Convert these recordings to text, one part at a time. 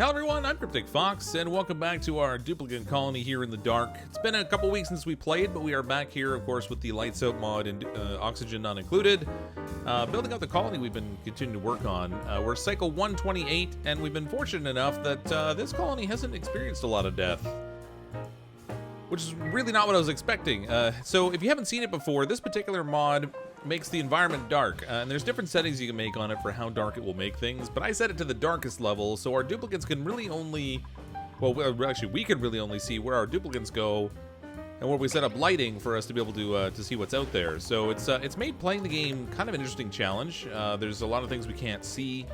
Hello everyone, I'm CrypticFox, and welcome back to our duplicate colony here in the dark. It's been a couple weeks since we played, but we are back here, of course, with the lights out mod and oxygen not included. Building out the colony we've been continuing to work on. We're cycle 128, and we've been fortunate enough that this colony hasn't experienced a lot of death, which is really not what I was expecting. So if you haven't seen it before, this particular mod makes the environment dark, and there's different settings you can make on it for how dark it will make things, but I set it to the darkest level, so our duplicates can really only, well, actually we can really only see where our duplicates go, and where we set up lighting for us to be able to see what's out there. So it's made playing the game kind of an interesting challenge. There's a lot of things we can't see,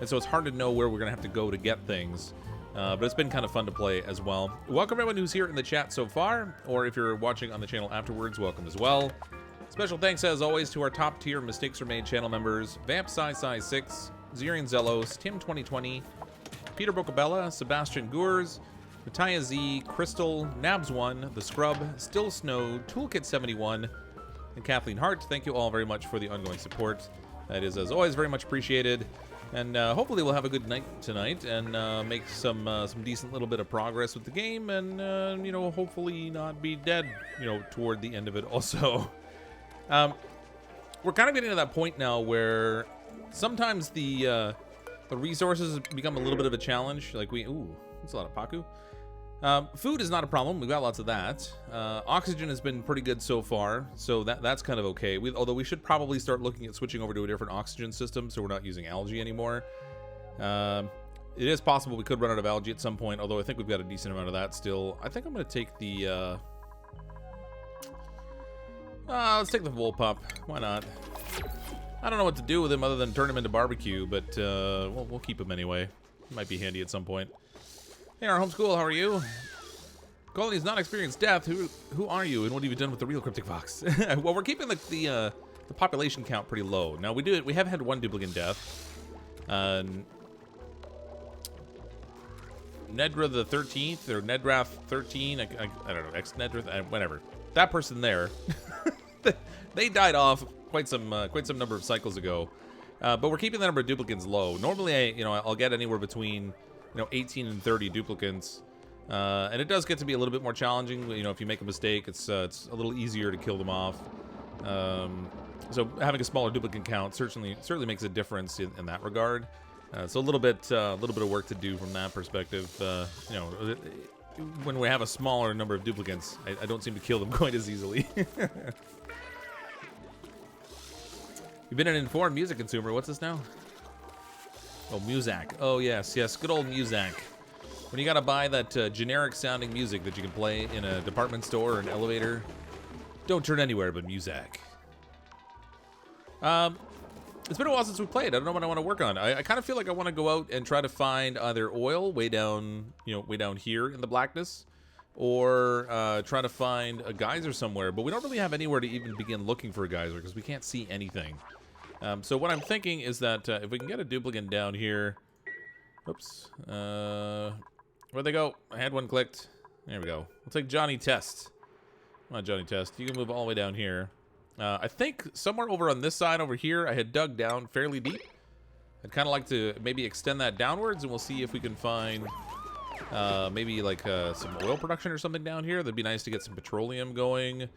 and so it's hard to know where we're gonna have to go to get things. But it's been kind of fun to play as well. Welcome everyone who's here in the chat so far, or if you're watching on the channel afterwards, welcome as well. Special thanks, as always, to our top-tier Mistakes Are Made channel members, Vamp Sai 6, Zirian Zelos, Tim 2020, Peter Bocabella, Sebastian Gours, Mattia Z, Crystal, Nabs1, The Scrub, Still Snow, Toolkit 71, and Kathleen Hart. Thank you all very much for the ongoing support. That is, as always, very much appreciated. And hopefully we'll have a good night tonight and make some decent little bit of progress with the game, and you know, hopefully not be dead, you know, toward the end of it also. We're kind of getting to that point now where sometimes the resources become a little bit of a challenge. Like ooh, that's a lot of Paku. Food is not a problem. We've got lots of that. Oxygen has been pretty good so far, so that's kind of okay. Although we should probably start looking at switching over to a different oxygen system, so we're not using algae anymore. It is possible we could run out of algae at some point, although I think we've got a decent amount of that still. I think I'm going to take the... let's take the wool pup. Why not? I don't know what to do with him other than turn him into barbecue, but we'll keep him anyway. Might be handy at some point. Hey, our homeschool, how are you? Colony's not experienced death. Who are you, and what have you done with the real CrypticFox? Well, we're keeping the population count pretty low. Now we have had one duplicate death. Nedra the 13th or Nedrath 13. I don't know. Ex Nedrath, whatever. That person there. They died off quite some number of cycles ago. But we're keeping the number of duplicates low. Normally, I'll get anywhere between 18 and 30 duplicates, and it does get to be a little bit more challenging. If you make a mistake, it's a little easier to kill them off. So having a smaller duplicate count certainly makes a difference in that regard. So a little bit of work to do from that perspective. When we have a smaller number of duplicates, I don't seem to kill them quite as easily. You've been an informed music consumer. What's this now? Oh, Muzak. Oh, yes. Good old Muzak. When you gotta buy that generic sounding music that you can play in a department store or an elevator, don't turn anywhere but Muzak. It's been a while since we played. I don't know what I want to work on. I kind of feel like I want to go out and try to find either oil way down here in the blackness, or try to find a geyser somewhere. But we don't really have anywhere to even begin looking for a geyser because we can't see anything. So what I'm thinking is that if we can get a duplicate down here... Oops. Where'd they go? I had one clicked. There we go. We'll take Johnny Test. Come on, Johnny Test. You can move all the way down here. I think somewhere over on this side over here, I had dug down fairly deep. I'd kind of like to maybe extend that downwards, and we'll see if we can find maybe like some oil production or something down here. That'd be nice to get some petroleum going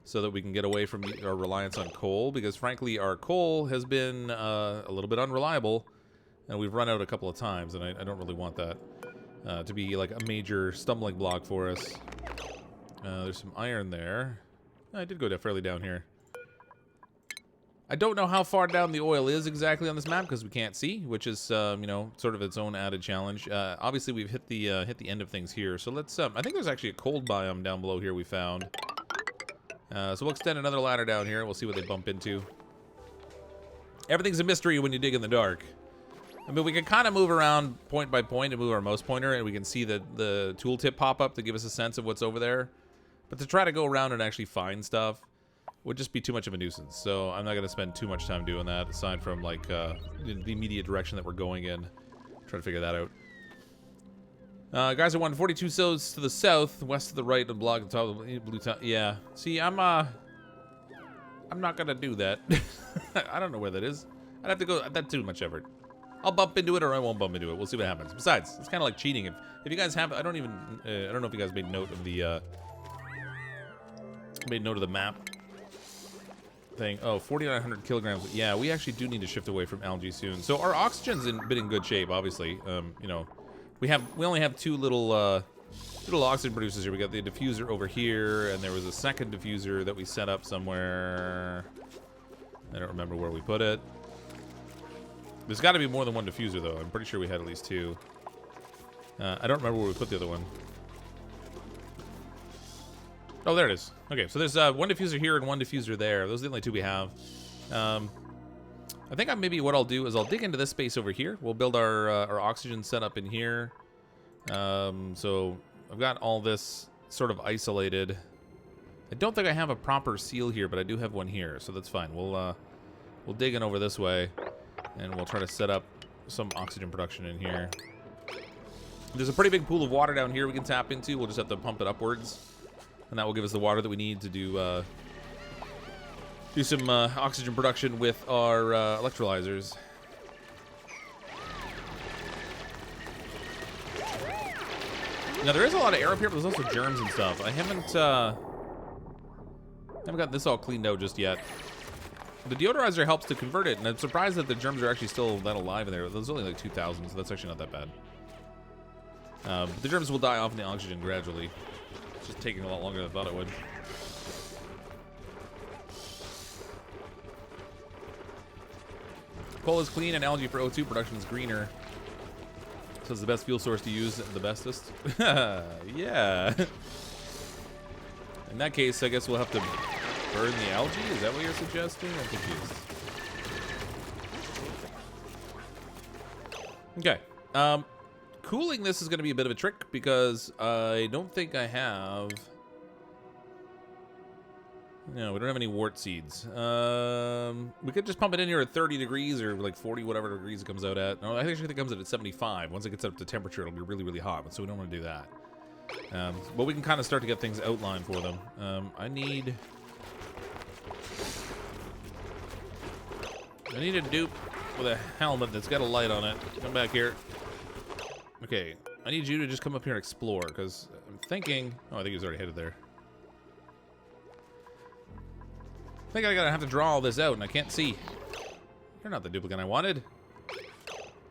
so that we can get away from our reliance on coal, because frankly our coal has been a little bit unreliable, and we've run out a couple of times, and I don't really want that to be like a major stumbling block for us. There's some iron there. I did go fairly down here. I don't know how far down the oil is exactly on this map because we can't see, which is sort of its own added challenge. Obviously we've hit the end of things here, so let's I think there's actually a cold biome down below here we found. So we'll extend another ladder down here. We'll see what they bump into. Everything's a mystery when you dig in the dark. I mean, we can kind of move around point by point and move our mouse pointer, and we can see the tooltip pop up to give us a sense of what's over there. But to try to go around and actually find stuff would just be too much of a nuisance. So I'm not going to spend too much time doing that, aside from like the immediate direction that we're going in. Try to figure that out. Guys are 142 cells to the south, west to the right, and block the top of the blue town. Yeah. See, I'm not gonna do that. I don't know where that is. I'd have to go. That's too much effort. I'll bump into it or I won't bump into it. We'll see what happens. Besides, it's kind of like cheating. If you guys have, I don't know if you guys made note of the map thing. Oh, 4,900 kilograms. Yeah, we actually do need to shift away from algae soon. So our oxygen's been in good shape, obviously. You know, we only have two little oxygen producers here. We got the diffuser over here, and there was a second diffuser that we set up somewhere. I don't remember where we put it. There's got to be more than one diffuser, though. I'm pretty sure we had at least two. I don't remember where we put the other one. Oh, there it is. Okay, so there's one diffuser here and one diffuser there. Those are the only two we have. I think maybe what I'll do is I'll dig into this space over here. We'll build our oxygen setup in here. So I've got all this sort of isolated. I don't think I have a proper seal here, but I do have one here, so that's fine. We'll dig in over this way, and we'll try to set up some oxygen production in here. There's a pretty big pool of water down here we can tap into. We'll just have to pump it upwards, and that will give us the water that we need to do some oxygen production with our electrolyzers. Now there is a lot of air up here, but there's also germs and stuff. I haven't got this all cleaned out just yet. The deodorizer helps to convert it, and I'm surprised that the germs are actually still that alive in there. There's only like 2,000, so that's actually not that bad. But the germs will die off in the oxygen gradually. It's just taking a lot longer than I thought it would. Coal is clean, and algae for O2 production is greener. So it's the best fuel source to use, the bestest. Yeah. In that case, I guess we'll have to burn the algae? Is that what you're suggesting? I'm confused. Okay. Cooling this is going to be a bit of a trick because I don't think I have... No, we don't have any wart seeds. We could just pump it in here at 30 degrees or like 40, whatever degrees it comes out at. No, I actually think it comes out at 75. Once it gets up to temperature, it'll be really, really hot, so we don't want to do that. But we can kind of start to get things outlined for them. I need a dupe with a helmet that's got a light on it. Come back here. Okay, I need you to just come up here and explore, because I'm thinking... Oh, I think he's already headed there. I think I gotta have to draw all this out, and I can't see. You're not the duplicate I wanted.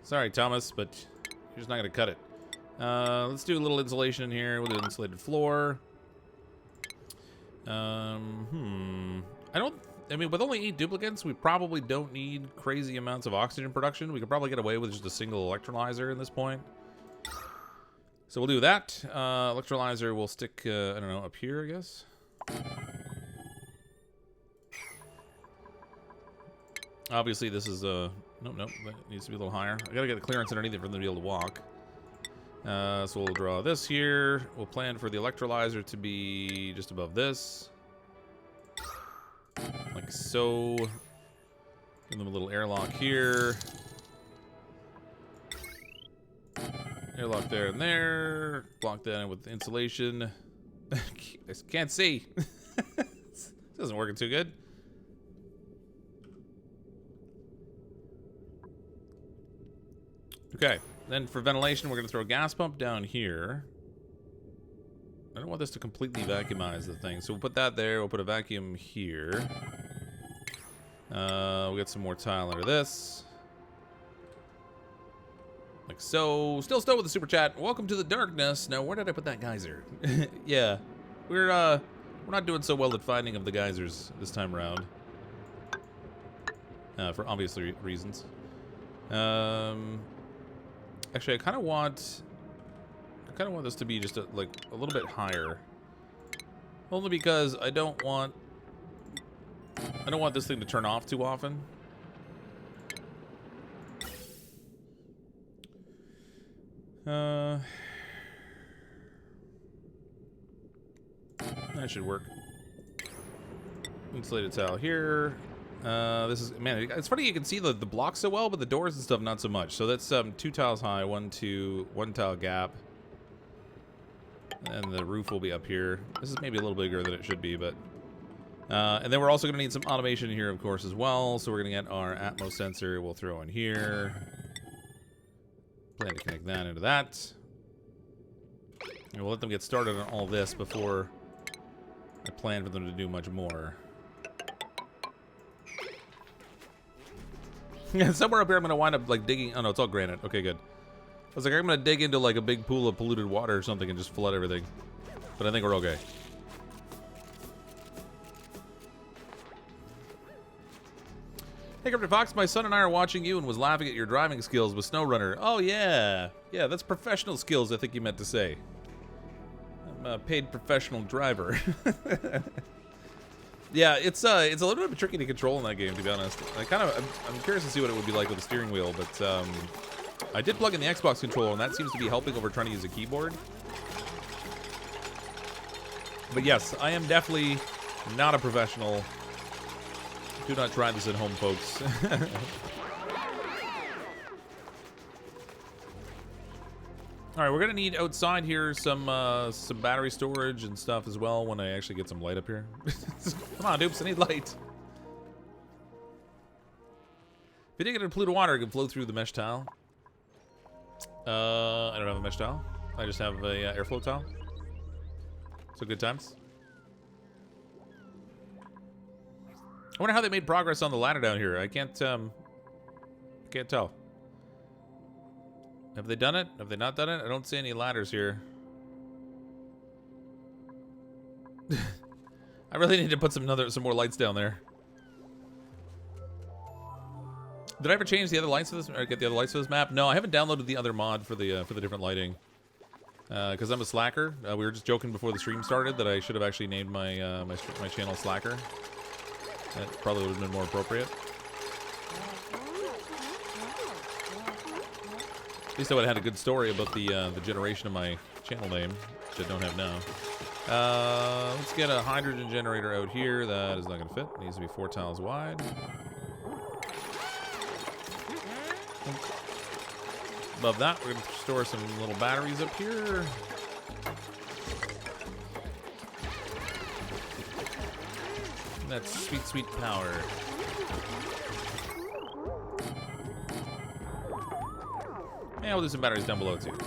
Sorry, Thomas, but you're just not gonna cut it. Let's do a little insulation in here. We'll do an insulated floor. I mean, with only 8 duplicates, we probably don't need crazy amounts of oxygen production. We could probably get away with just a single electrolyzer at this point. So we'll do that. Electrolyzer will stick, I don't know, up here, I guess. Obviously, this is nope, that needs to be a little higher. I gotta get the clearance underneath it for them to be able to walk. So we'll draw this here. We'll plan for the electrolyzer to be just above this. Like so. Give them a little airlock here. Airlock there and there. Block that in with insulation. I can't see. This isn't working too good. Okay, then for ventilation, we're going to throw a gas pump down here. I don't want this to completely vacuumize the thing, so we'll put that there. We'll put a vacuum here. We'll get some more tile under this. Like so. Still with the super chat. Welcome to the darkness. Now, where did I put that geyser? Yeah, we're not doing so well at finding of the geysers this time around. For obvious reasons. Actually, I kind of want this to be just like a little bit higher. Only because I don't want this thing to turn off too often. That should work. Insulated tile here. This is, man, it's funny you can see the blocks so well, but the doors and stuff not so much. So that's 2 tiles high, 1 tile gap. And the roof will be up here. This is maybe a little bigger than it should be, but... and then we're also going to need some automation here, of course, as well. So we're going to get our Atmos sensor we'll throw in here. Plan to connect that into that. And we'll let them get started on all this before I plan for them to do much more. Somewhere up here I'm going to wind up like digging. Oh no, it's all granite. Okay, good. I was like, I'm going to dig into like a big pool of polluted water or something and just flood everything. But I think we're okay. Hey, CrypticFox, my son and I are watching you and was laughing at your driving skills with SnowRunner. Oh, yeah. Yeah, that's professional skills, I think you meant to say. I'm a paid professional driver. Yeah, it's a little bit tricky to control in that game, to be honest. I'm curious to see what it would be like with a steering wheel, but I did plug in the Xbox controller, and that seems to be helping over trying to use a keyboard. But yes, I am definitely not a professional. Do not try this at home, folks. All right, we're gonna need outside here some battery storage and stuff as well when I actually get some light up here. Come on, dupes, I need light. If you dig it in polluted water, it can flow through the mesh tile. I don't have a mesh tile. I just have a airflow tile. So good times. I wonder how they made progress on the ladder down here. I can't tell. Have they done it? Have they not done it? I don't see any ladders here. I really need to put some more lights down there. Did I ever change the other lights for this, or get the other lights for this map? No, I haven't downloaded the other mod for the different lighting. Because I'm a slacker. We were just joking before the stream started that I should have actually named my my channel Slacker. That probably would have been more appropriate. At least I would have had a good story about the generation of my channel name, which I don't have now. Let's get a hydrogen generator out here. That is not going to fit. It needs to be 4 tiles wide. Above that, we're going to store some little batteries up here. That's sweet, sweet power. And we'll do some batteries down below, too.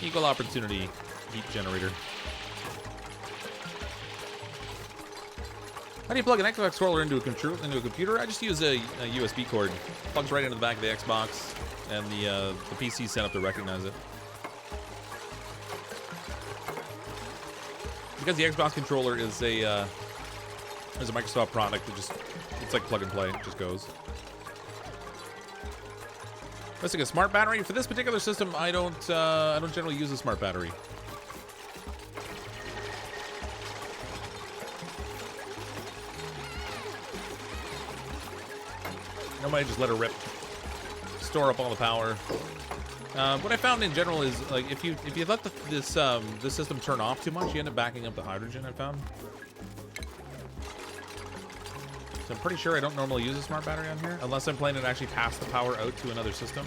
Equal opportunity heat generator. How do you plug an Xbox controller into a computer? I just use a USB cord. Plugs right into the back of the Xbox, and the PC set up to recognize it. Because the Xbox controller is a Microsoft product, it's like plug and play. It just goes. Let's take a smart battery. For this particular system, I don't generally use a smart battery. Nobody just let her rip. Store up all the power. What I found in general is like if you let this system turn off too much, you end up backing up the hydrogen. I found. So I'm pretty sure I don't normally use a smart battery on here, unless I'm planning to actually pass the power out to another system.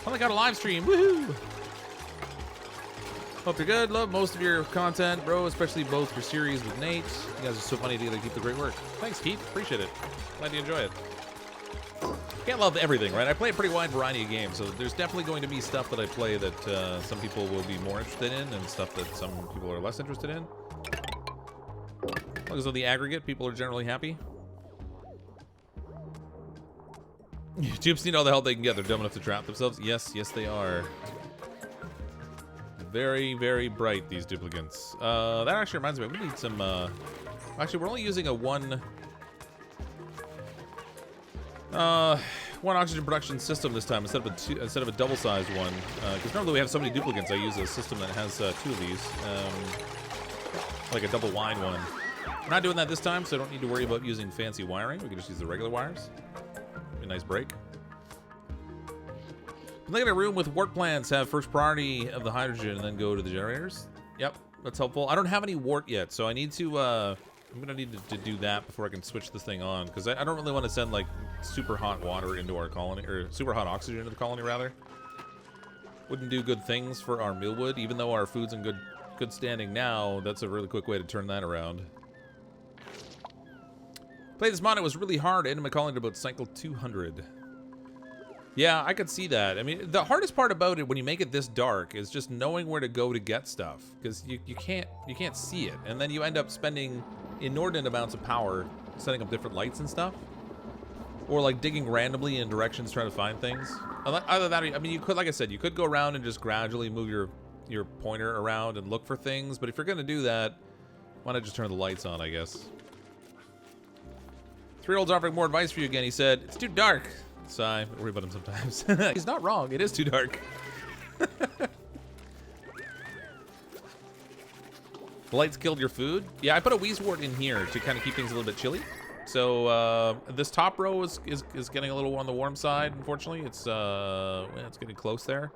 Finally got a live stream, woohoo! Hope you're good, love most of your content, bro, especially both your series with Nate. You guys are so funny together, keep the great work. Thanks, Keith, appreciate it. Glad you enjoy it. Can't love everything, right? I play a pretty wide variety of games, so there's definitely going to be stuff that I play that some people will be more interested in, and stuff that some people are less interested in. As long as on the aggregate, people are generally happy. Dupes need all the help they can get. They're dumb enough to trap themselves. Yes, yes they are. Very, very bright, these duplicants. That actually reminds me, we need some, actually, we're only using a one oxygen production system this time instead of a double-sized one. Because normally we have so many duplicates, I use a system that has 2 of these. Like a double wide one. We're not doing that this time, so I don't need to worry about using fancy wiring. We can just use the regular wires. Be a nice break. Look at a room with work plans. Have first priority of the hydrogen and then go to the generators. Yep, that's helpful. I don't have any wart yet, so I need to, I'm gonna need to do that before I can switch this thing on, because I don't really want to send like super hot water into our colony, or super hot oxygen into the colony rather. Wouldn't do good things for our mealwood, even though our food's in good standing now. That's a really quick way to turn that around. Play this mod, it was really hard. I ended my colony at about cycle 200. Yeah, I could see that. I mean, the hardest part about it when you make it this dark is just knowing where to go to get stuff, because you can't see it, and then you end up spending inordinate amounts of power setting up different lights and stuff, or like digging randomly in directions trying to find things. Other than that, I mean, you could, like I said, you could go around and just gradually move your pointer around and look for things, but if you're gonna do that, why not just turn the lights on, I guess. 3-year-old's offering more advice for you again. He said, it's too dark. Sigh, I worry about him sometimes. He's not wrong. It is too dark. The lights killed your food? Yeah, I put a Wheezewort in here to kind of keep things a little bit chilly. So this top row is getting a little on the warm side, unfortunately. It's getting close there.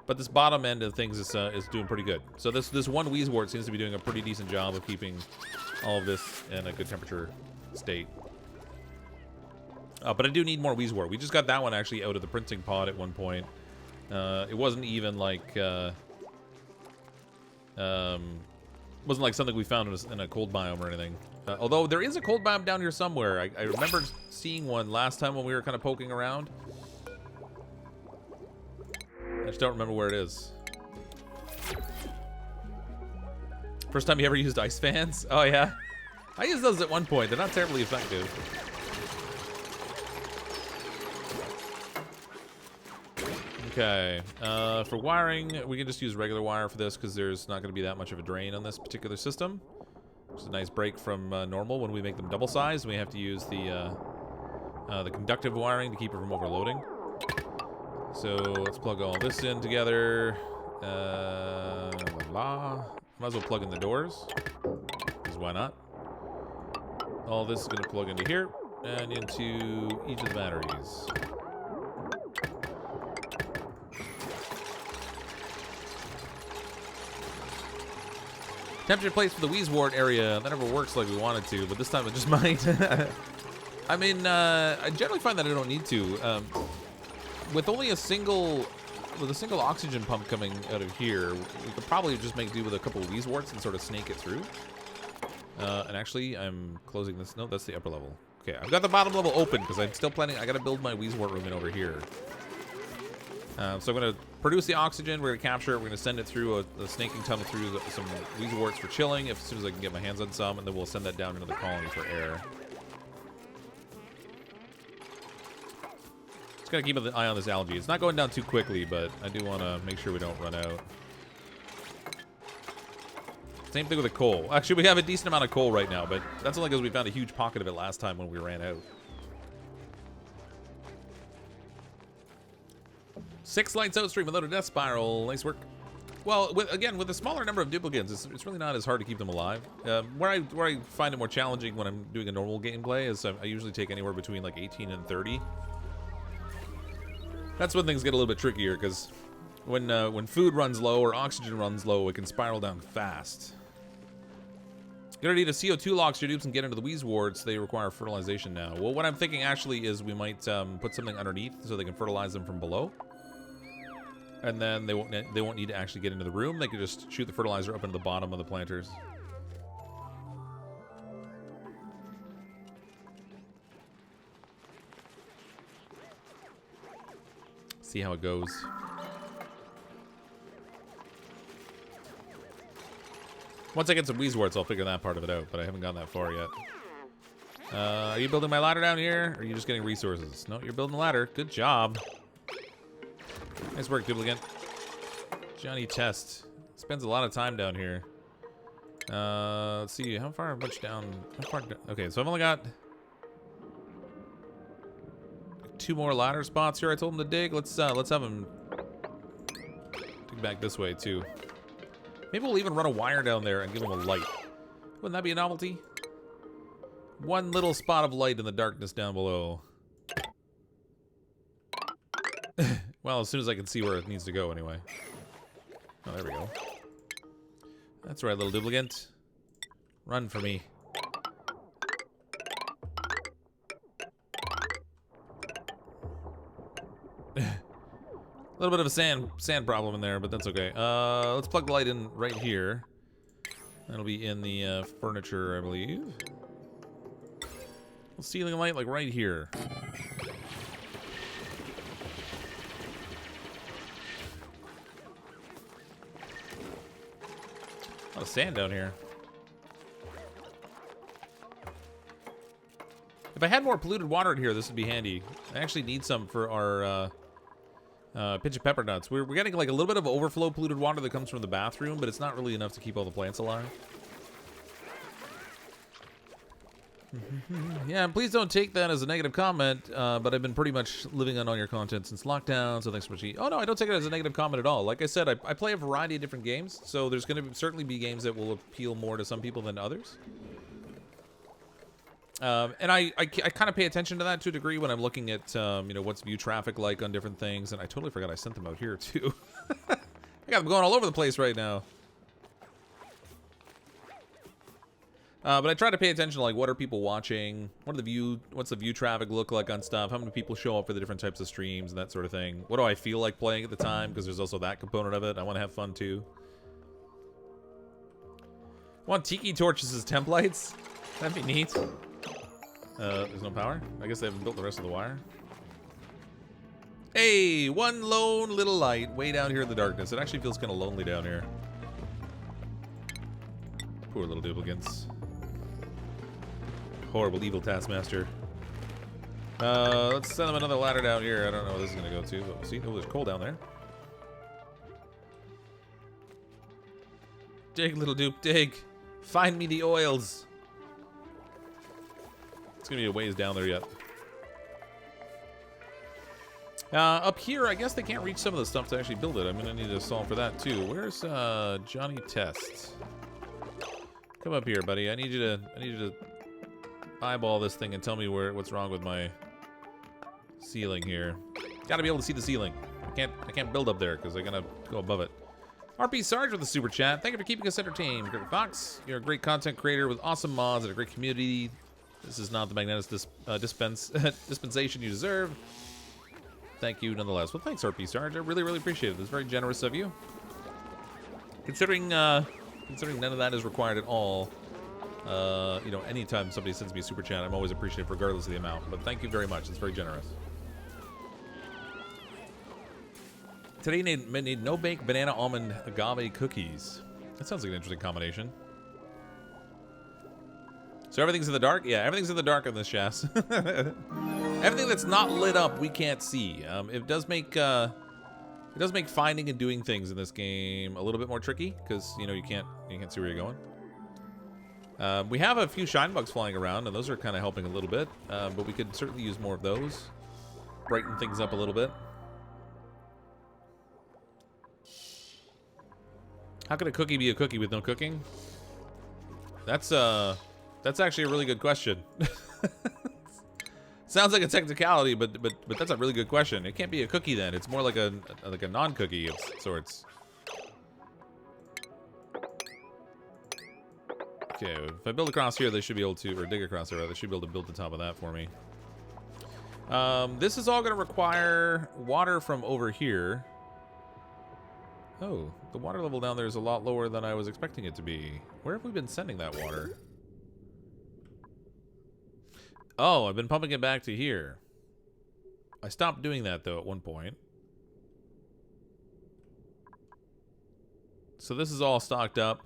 But this bottom end of things is doing pretty good. So this one Wheezewort seems to be doing a pretty decent job of keeping all of this in a good temperature state. But I do need more Wheezewort. We just got that one actually out of the printing pod at one point. It wasn't even like wasn't like something we found in a cold biome or anything. Although there is a cold biome down here somewhere. I remember seeing one last time when we were kind of poking around. I just don't remember where it is. First time you ever used ice fans? Oh yeah, I used those at one point. They're not terribly effective. Okay, for wiring, we can just use regular wire for this because there's not going to be that much of a drain on this particular system. Which is a nice break from normal when we make them double sized. We have to use the conductive wiring to keep it from overloading. So let's plug all this in together. Blah, blah. Might as well plug in the doors, because why not? All this is going to plug into here and into each of the batteries. Temperature place for the Wheezewort area. That never works like we wanted to, but this time it just might. I mean, I generally find that I don't need to. With only a single oxygen pump coming out of here, we could probably just make do with a couple of Wheezeworts and sort of snake it through. And actually, I'm closing this. No, that's the upper level. Okay, I've got the bottom level open because I'm still planning. I got to build my Wheezewort room in over here. So I'm going to produce the oxygen. We're going to capture it. We're going to send it through a snaking tunnel through some Wheezeworts for chilling, as soon as I can get my hands on some, and then we'll send that down into the colony for air. Just got to keep an eye on this algae. It's not going down too quickly, but I do want to make sure we don't run out. Same thing with the coal. Actually, we have a decent amount of coal right now, but that's only because we found a huge pocket of it last time when we ran out. 6 lights out stream without a death spiral. Nice work. Well, again, with a smaller number of duplicates, it's really not as hard to keep them alive. Where I find it more challenging when I'm doing a normal gameplay is I usually take anywhere between like 18 and 30. That's when things get a little bit trickier, because when food runs low or oxygen runs low, it can spiral down fast. You're gonna need a CO2 lock so your dupes can get into the Wheezeworts. They require fertilization now. Well, what I'm thinking actually is we might put something underneath so they can fertilize them from below. And then they won't need to actually get into the room. They can just shoot the fertilizer up into the bottom of the planters. See how it goes. Once I get some Wheezeworts, I'll figure that part of it out, but I haven't gone that far yet. Are you building my ladder down here, or are you just getting resources? No, you're building a ladder. Good job. Nice work, Duplicate. Johnny Test spends a lot of time down here. Let's see, much down? How far down? Okay, so I've only got 2 more ladder spots here. I told him to dig. Let's have him dig back this way too. Maybe we'll even run a wire down there and give him a light. Wouldn't that be a novelty? One little spot of light in the darkness down below. Well, as soon as I can see where it needs to go, anyway. Oh, there we go. That's right, little duplicate. Run for me. A little bit of a sand problem in there, but that's okay. Let's plug the light in right here. That'll be in the furniture, I believe. Ceiling light, like right here. A lot of sand down here. If I had more polluted water in here, this would be handy. I actually need some for our pinch of pepper nuts. We're getting like a little bit of overflow polluted water that comes from the bathroom, but it's not really enough to keep all the plants alive. Yeah, please don't take that as a negative comment, but I've been pretty much living on all your content since lockdown, so thanks so much. Oh no, I don't take it as a negative comment at all. Like I said, I play a variety of different games, so there's going to certainly be games that will appeal more to some people than others. And I kind of pay attention to that to a degree when I'm looking at, you know, what's view traffic like on different things. And I totally forgot I sent them out here, too. I got them going all over the place right now. But I try to pay attention to, like, what are people watching? What's the view traffic look like on stuff? How many people show up for the different types of streams and that sort of thing? What do I feel like playing at the time? Because there's also that component of it. I want to have fun, too. I want tiki torches as templates. That'd be neat. There's no power. I guess they haven't built the rest of the wire. Hey, one lone little light way down here in the darkness. It actually feels kind of lonely down here. Poor little duplicants. Horrible evil taskmaster. Let's send them another ladder down here. I don't know where this is going to go to, but we'll see. Oh, there's coal down there. Dig, little dupe, dig. Find me the oils. It's gonna be a ways down there yet. Up here, I guess they can't reach some of the stuff to actually build it. I'm gonna need to solve for that too. Where's Johnny Test? Come up here, buddy. I need you to eyeball this thing and tell me what's wrong with my ceiling here. Gotta be able to see the ceiling. I can't build up there because I gotta go above it. RP Sarge with the super chat. Thank you for keeping us entertained. CrypticFox, you're a great content creator with awesome mods and a great community. This is not the magnetic dispensation you deserve. Thank you nonetheless. Well, thanks, RP Sarge. I really, really appreciate it. It's very generous of you. Considering none of that is required at all, you know, anytime somebody sends me a super chat, I'm always appreciative regardless of the amount. But thank you very much. It's very generous. Today need no-bake banana almond agave cookies. That sounds like an interesting combination. So everything's in the dark? Yeah, everything's in the dark on this chassis. Everything that's not lit up, we can't see. It does make finding and doing things in this game a little bit more tricky because you know you can't see where you're going. We have a few shine bugs flying around, and those are kind of helping a little bit. But we could certainly use more of those, brighten things up a little bit. How could a cookie be a cookie with no cooking? That's actually a really good question. Sounds like a technicality, but that's a really good question. It can't be a cookie then. It's more like a non-cookie of sorts. Okay, if I build across here, they should be able to, or dig across here, they should be able to build the top of that for me. This is all going to require water from over here. Oh, the water level down there is a lot lower than I was expecting it to be. Where have we been sending that water? Oh, I've been pumping it back to here. I stopped doing that, though, at one point. So this is all stocked up.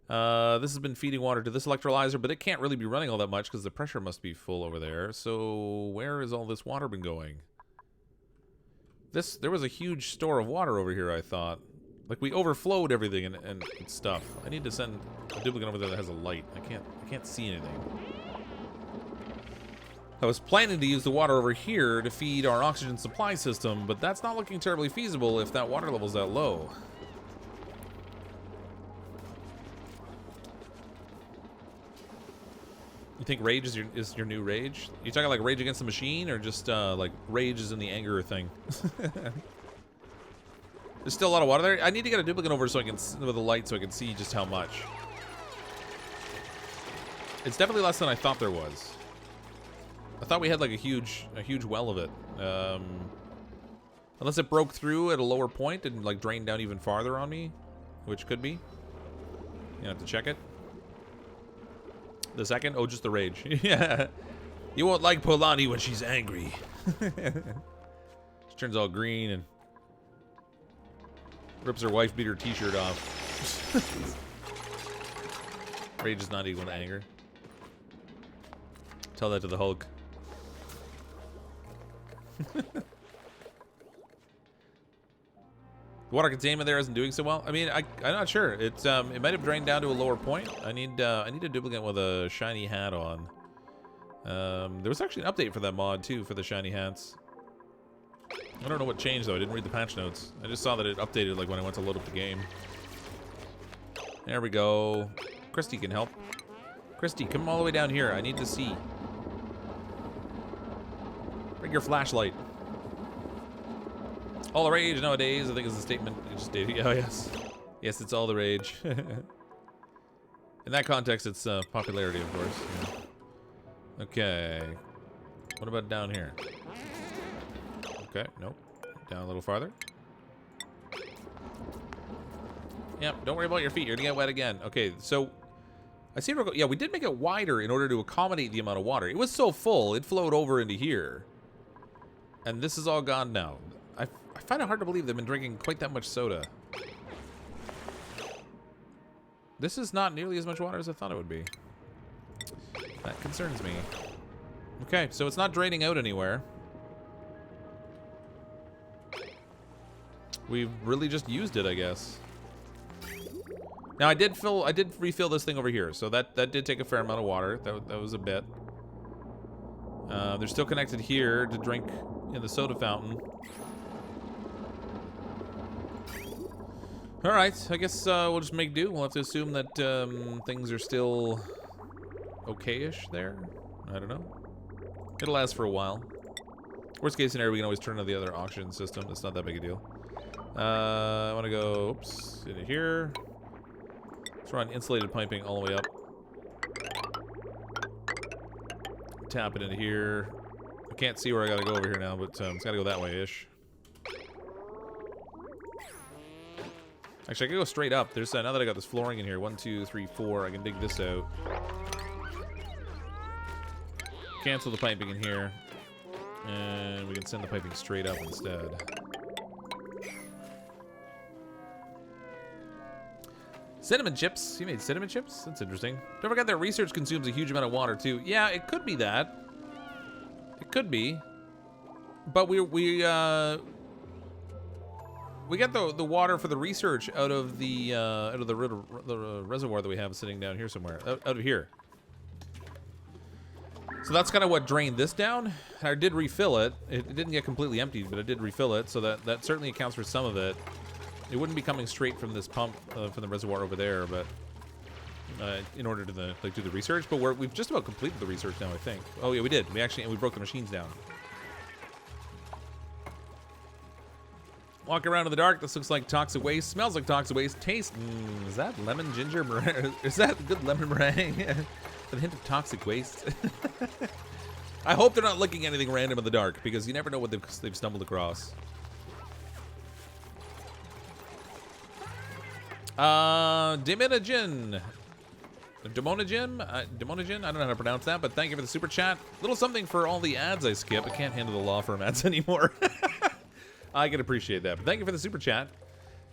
This has been feeding water to this electrolyzer, but it can't really be running all that much because the pressure must be full over there. So where has all this water been going? There was a huge store of water over here, I thought. Like, we overflowed everything and stuff. I need to send a duplicate over there that has a light. I can't see anything. I was planning to use the water over here to feed our oxygen supply system, but that's not looking terribly feasible if that water level's that low. You think rage is your new rage? You talking like Rage Against the Machine, or just like rage is in the anger thing? There's still a lot of water there. I need to get a duplicate over so I can with a light so I can see just how much. It's definitely less than I thought there was. I thought we had like a huge well of it. Unless it broke through at a lower point and like drained down even farther on me, which could be. You have to check it. The second? Oh, just the rage. Yeah. You won't like Polani when she's angry. She turns all green and rips her wife beater t-shirt off. Rage is not equal to anger. Tell that to the Hulk. The water containment there isn't doing so well. I mean, I'm not sure. It's it might have drained down to a lower point. I need a duplicate with a shiny hat on. There was actually an update for that mod too for the shiny hats. I don't know what changed though. I didn't read the patch notes. I just saw that it updated like when I went to load up the game. There we go. Christy can help. Christy, come all the way down here. I need to see. Bring your flashlight. All the rage nowadays, I think is the statement you just did. Oh, yes. Yes, it's all the rage. In that context, it's popularity, of course. Yeah. Okay. What about down here? Okay, nope. Down a little farther. Yep, don't worry about your feet. You're gonna get wet again. Okay, so I see. Yeah, we did make it wider in order to accommodate the amount of water. It was so full, it flowed over into here. And this is all gone now. I find it hard to believe they've been drinking quite that much soda. This is not nearly as much water as I thought it would be. That concerns me. Okay, so it's not draining out anywhere. We've really just used it, I guess. Now I did refill this thing over here, so that did take a fair amount of water. That was a bit. They're still connected here to drink in the soda fountain. All right, I guess we'll just make do. We'll have to assume that things are still okay-ish there. I don't know. It'll last for a while. Worst case scenario, we can always turn to the other auction system. It's not that big a deal. I want to go, oops, into here. Let's run insulated piping all the way up. Tap it into here. I can't see where I gotta go over here now, but it's gotta go that way-ish. Actually, I can go straight up. There's now that I got this flooring in here. 1, 2, 3, 4. I can dig this out. Cancel the piping in here. And we can send the piping straight up instead. Cinnamon chips. You made cinnamon chips? That's interesting. Don't forget that research consumes a huge amount of water, too. Yeah, it could be that. It could be. But we get the water for the research out of the reservoir that we have sitting down here somewhere. Out of here. So that's kind of what drained this down. I did refill it. It didn't get completely emptied, but I did refill it, so that certainly accounts for some of it. It wouldn't be coming straight from this pump from the reservoir over there, but in order to do the research. But we've just about completed the research now, I think. Oh yeah, we did. We broke the machines down. Walk around in the dark. This looks like toxic waste. Smells like toxic waste. Taste. Is that lemon ginger meringue? Is that good lemon meringue? With a hint of toxic waste. I hope they're not licking anything random in the dark, because you never know what they've stumbled across. Demonogen. Demonogen? Demonogen? I don't know how to pronounce that, but thank you for the super chat. Little something for all the ads I skip. I can't handle the law firm ads anymore. I can appreciate that. But thank you for the super chat.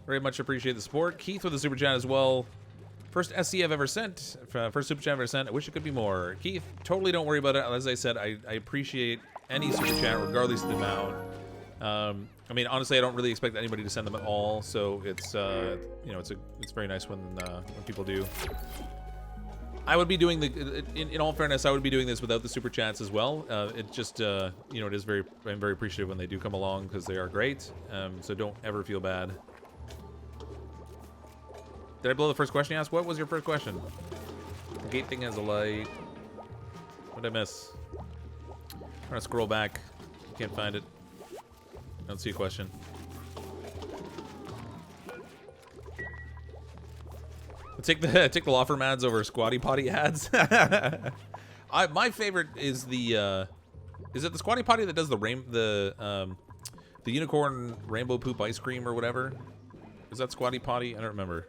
Very much appreciate the support. Keith with the super chat as well. First SC I've ever sent. First super chat I've ever sent. I wish it could be more. Keith, totally don't worry about it. As I said, I appreciate any super chat, regardless of the amount. I mean, honestly, I don't really expect anybody to send them at all. So it's, you know, it's very nice when people do. I would be doing in all fairness, I would be doing this without the super chats as well. It just, you know, I'm very appreciative when they do come along, because they are great. So don't ever feel bad. Did I blow the first question you asked? What was your first question? The gate thing has a light. What did I miss? I'm gonna scroll back. Can't find it. I don't see a question. Take the law firm ads over Squatty Potty ads. My favorite is the is it the Squatty Potty that does the unicorn rainbow poop ice cream or whatever? Is that Squatty Potty? I don't remember.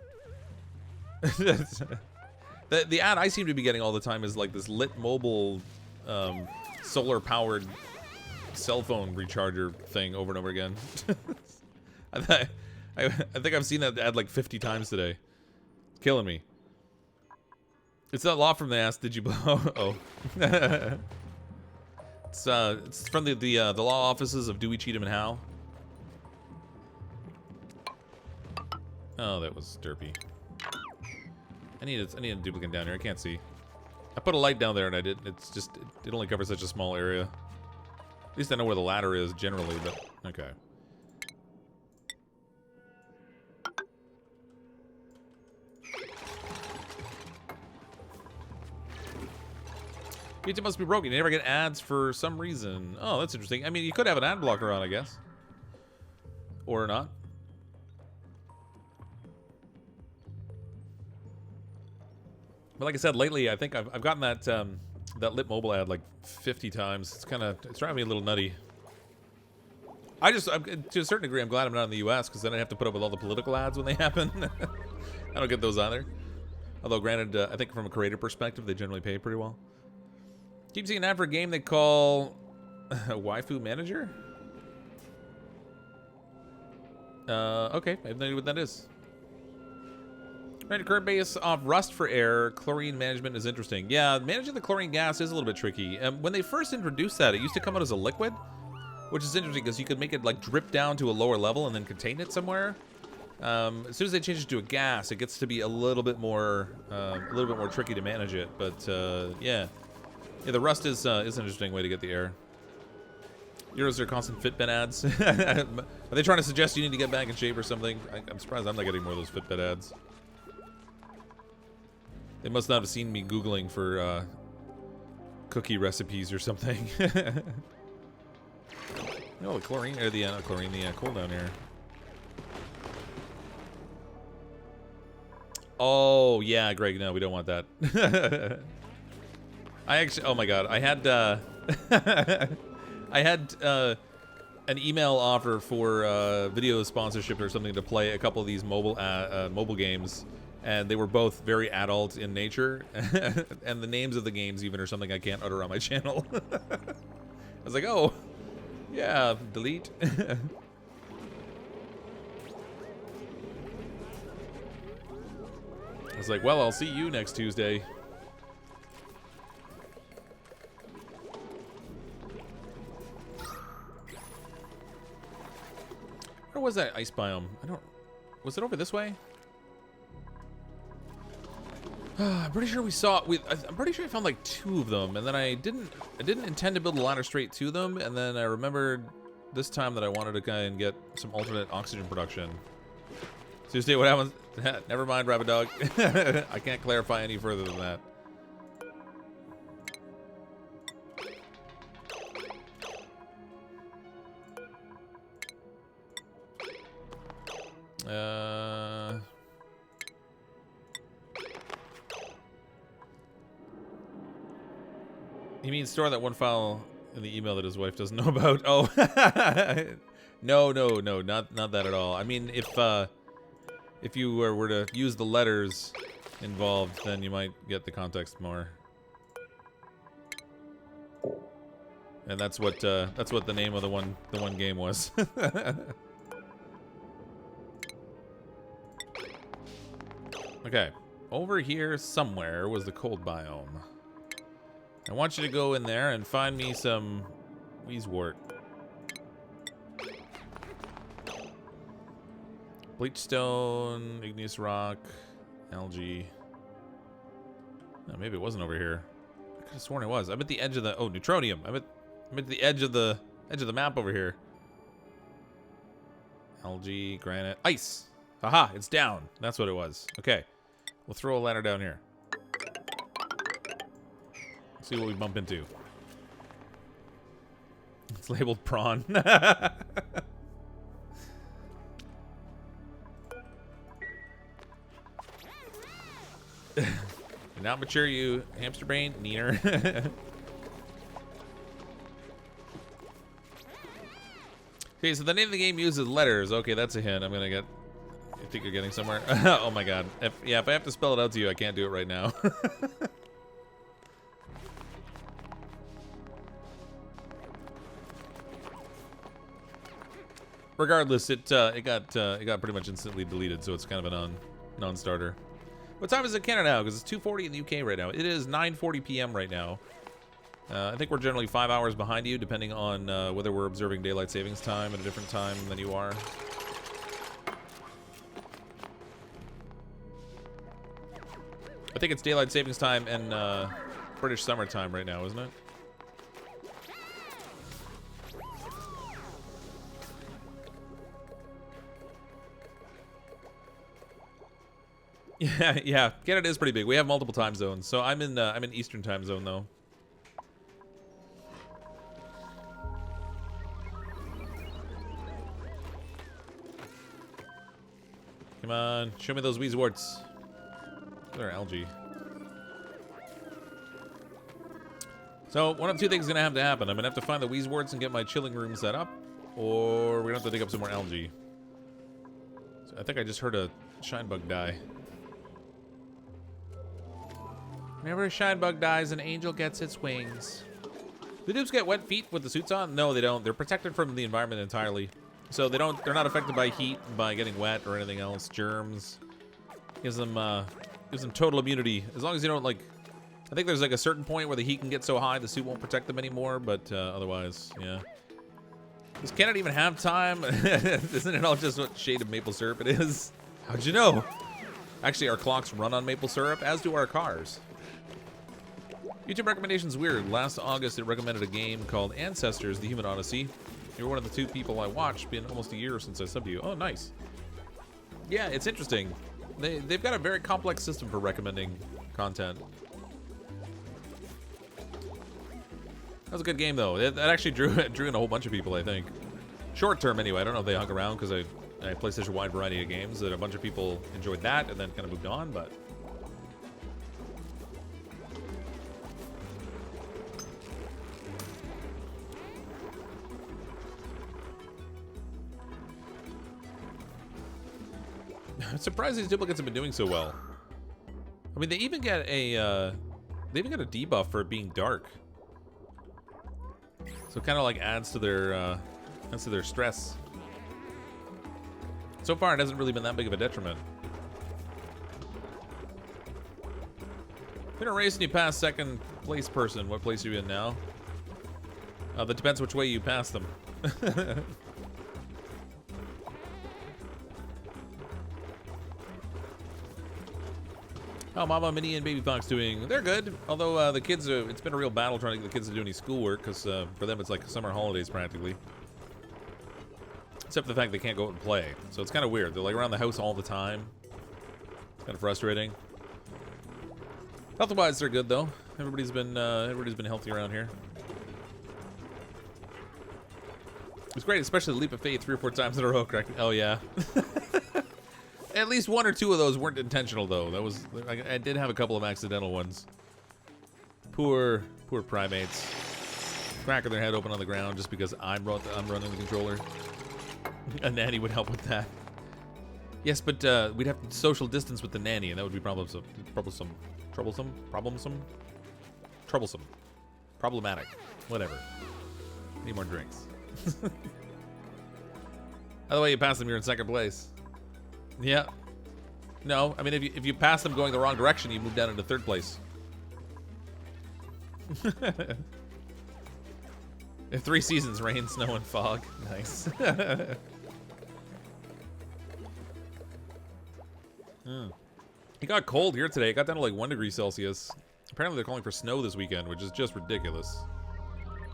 The ad I seem to be getting all the time is like this lit mobile solar powered cell phone recharger thing over and over again. I think I've seen that ad like 50 times today. Killing me. It's that law from the ass. Did you blow? Oh. It's from the law offices of Dewey, Cheatham, and Howe. Oh, that was derpy. I need a duplicate down here. I can't see. I put a light down there and I did. It's just it only covers such a small area. At least I know where the ladder is generally, but okay. YouTube must be broken. You never get ads for some reason. Oh, that's interesting. I mean, you could have an ad blocker on, I guess. Or not. But like I said, lately, I think I've gotten that that lit mobile ad like 50 times. It's driving me a little nutty. To a certain degree, I'm glad I'm not in the U.S. because then I have to put up with all the political ads when they happen. I don't get those either. Although, granted, I think from a creator perspective, they generally pay pretty well. Keep seeing an ad for a game they call Waifu Manager. Okay, I have no idea what that is. Trying to current base off rust for air. Chlorine management is interesting. Yeah, managing the chlorine gas is a little bit tricky. When they first introduced that, it used to come out as a liquid, which is interesting because you could make it like drip down to a lower level and then contain it somewhere. As soon as they change it to a gas, it gets to be a little bit more tricky to manage it. But yeah, the rust is an interesting way to get the air. Euros are constant Fitbit ads. Are they trying to suggest you need to get back in shape or something? I'm surprised I'm not getting more of those Fitbit ads. They must not have seen me Googling for cookie recipes or something. No, the chlorine, or the chlorine, the cooldown here. Oh, yeah, Greg, no, we don't want that. I actually, oh my god, I had, I had an email offer for video sponsorship or something to play a couple of these mobile games. And they were both very adult in nature, and the names of the games even are something I can't utter on my channel. I was like, oh, yeah, delete. I was like, well, I'll see you next Tuesday. Where was that ice biome? Was it over this way? I'm pretty sure we saw. I'm pretty sure I found like 2 of them, and then I didn't intend to build a ladder straight to them, and then I remembered this time that I wanted to kind of get some alternate oxygen production. Tuesday, what happened? Never mind, Rabbit Dog. I can't clarify any further than that. He means store that one file in the email that his wife doesn't know about. Oh, no, not that at all. I mean, if you were to use the letters involved, then you might get the context more. And that's what the name of the one game was. Okay, over here somewhere was the cold biome. I want you to go in there and find me some wheezewort. Bleachstone, igneous rock, algae. No, maybe it wasn't over here. I could have sworn it was. I'm at the edge of the neutronium. I'm at the edge of the map over here. Algae, granite, ice. Aha, it's down. That's what it was. Okay. We'll throw a ladder down here. See what we bump into. It's labeled prawn. Not mature, you hamster brain neener. Okay, so the name of the game uses letters. Okay, that's a hint. I'm gonna get. I think you're getting somewhere. Oh my god. If I have to spell it out to you, I can't do it right now. Regardless, it got pretty much instantly deleted, so it's kind of a non-starter. What time is it in Canada now? Because it's 2:40 in the UK right now. It is 9:40 p.m. right now. I think we're generally 5 hours behind you, depending on whether we're observing daylight savings time at a different time than you are. I think it's daylight savings time and British summertime right now, isn't it? Yeah. Canada is pretty big. We have multiple time zones. So I'm in Eastern time zone though. Come on, show me those Weezwarts. They're algae. So one of two things is gonna have to happen. I'm gonna have to find the Weezwarts and get my chilling room set up, or we're gonna have to dig up some more algae. So I think I just heard a shine bug die. Whenever a shine bug dies, an angel gets its wings. Do dupes get wet feet with the suits on? No, they don't. They're protected from the environment entirely. So they're not affected by heat, by getting wet or anything else. Germs. Gives them total immunity. As long as you don't like, I think there's like a certain point where the heat can get so high the suit won't protect them anymore, but otherwise, yeah. Does Canada even have time? Isn't it all just what shade of maple syrup it is? How'd you know? Actually, our clocks run on maple syrup, as do our cars. YouTube recommendation's weird. Last August, it recommended a game called Ancestors: The Human Odyssey. You're one of the two people I watched. Been almost a year since I subbed to you. Oh, nice. Yeah, it's interesting. They've got a very complex system for recommending content. That was a good game, though. That actually drew in a whole bunch of people, I think. Short term, anyway. I don't know if they hung around because I play such a wide variety of games that a bunch of people enjoyed that and then kind of moved on, but... I'm surprised these duplicates have been doing so well. I mean, they even get a debuff for it being dark. So it kind of like adds to their stress. So far, it hasn't really been that big of a detriment. In a race and you pass second place person, what place are you in now? That depends which way you pass them. How Mama, Minnie, and Baby Fox doing? They're good. Although the kids, it's been a real battle trying to get the kids to do any schoolwork because for them it's like summer holidays practically. Except for the fact they can't go out and play. So it's kind of weird. They're like around the house all the time. It's kind of frustrating. Health-wise, they're good though. Everybody's been healthy around here. It's great, especially the leap of faith 3 or 4 times in a row. Correct? Oh yeah. At least 1 or 2 of those weren't intentional, though. That was I did have a couple of accidental ones. Poor primates, cracking their head open on the ground just because I'm running the controller. A nanny would help with that. Yes, but we'd have to social distance with the nanny, and that would be troublesome, problematic, whatever. Need more drinks. By the way, you pass them, you're in second place. Yeah. No, I mean, if you pass them going the wrong direction, you move down into third place. If 3 seasons, rain, snow, and fog. Nice. It got cold here today. It got down to like 1 degree Celsius. Apparently they're calling for snow this weekend, which is just ridiculous.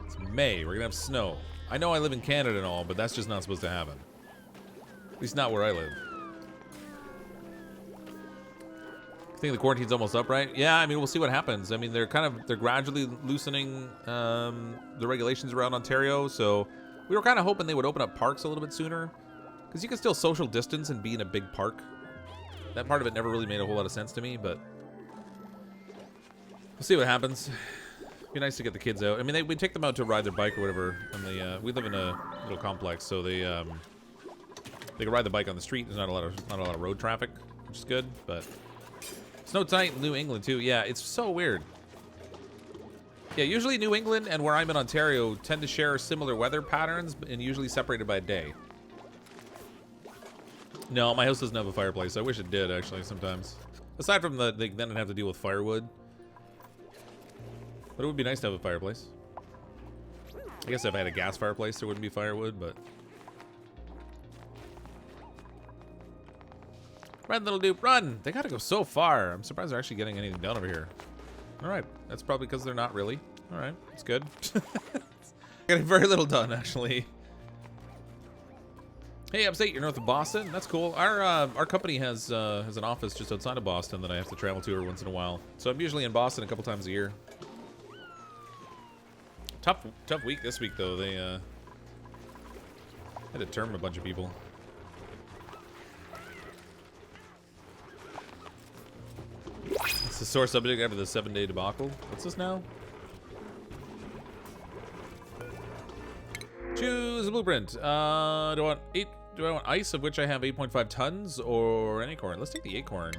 It's May. We're gonna have snow. I know I live in Canada and all, but that's just not supposed to happen. At least not where I live. I think the quarantine's almost up, right? Yeah, I mean, we'll see what happens. I mean, they're gradually loosening the regulations around Ontario, so we were kind of hoping they would open up parks a little bit sooner, because you can still social distance and be in a big park. That part of it never really made a whole lot of sense to me, but we'll see what happens. Be nice to get the kids out. I mean, we take them out to ride their bike or whatever, and we live in a little complex, so they can ride the bike on the street. There's not a lot of road traffic, which is good, but. Snow tight in New England too. Yeah, it's so weird. Yeah, usually New England and where I'm in Ontario tend to share similar weather patterns and usually separated by a day. No, my house doesn't have a fireplace. I wish it did, actually, sometimes. Aside from the, they then have to deal with firewood. But it would be nice to have a fireplace. I guess if I had a gas fireplace, there wouldn't be firewood, but... Run, little dude, run! They gotta go so far. I'm surprised they're actually getting anything done over here. Alright, that's probably because they're not really. Alright, that's good. Getting very little done, actually. Hey, upstate, you're north of Boston? That's cool. Our company has an office just outside of Boston that I have to travel to every once in a while. So I'm usually in Boston a couple times a year. Tough week this week, though. They had to term a bunch of people. It's the source subject after the 7-day debacle. What's this now? Choose a blueprint. Do I want ice, of which I have 8.5 tons, or an acorn? Let's take the acorn.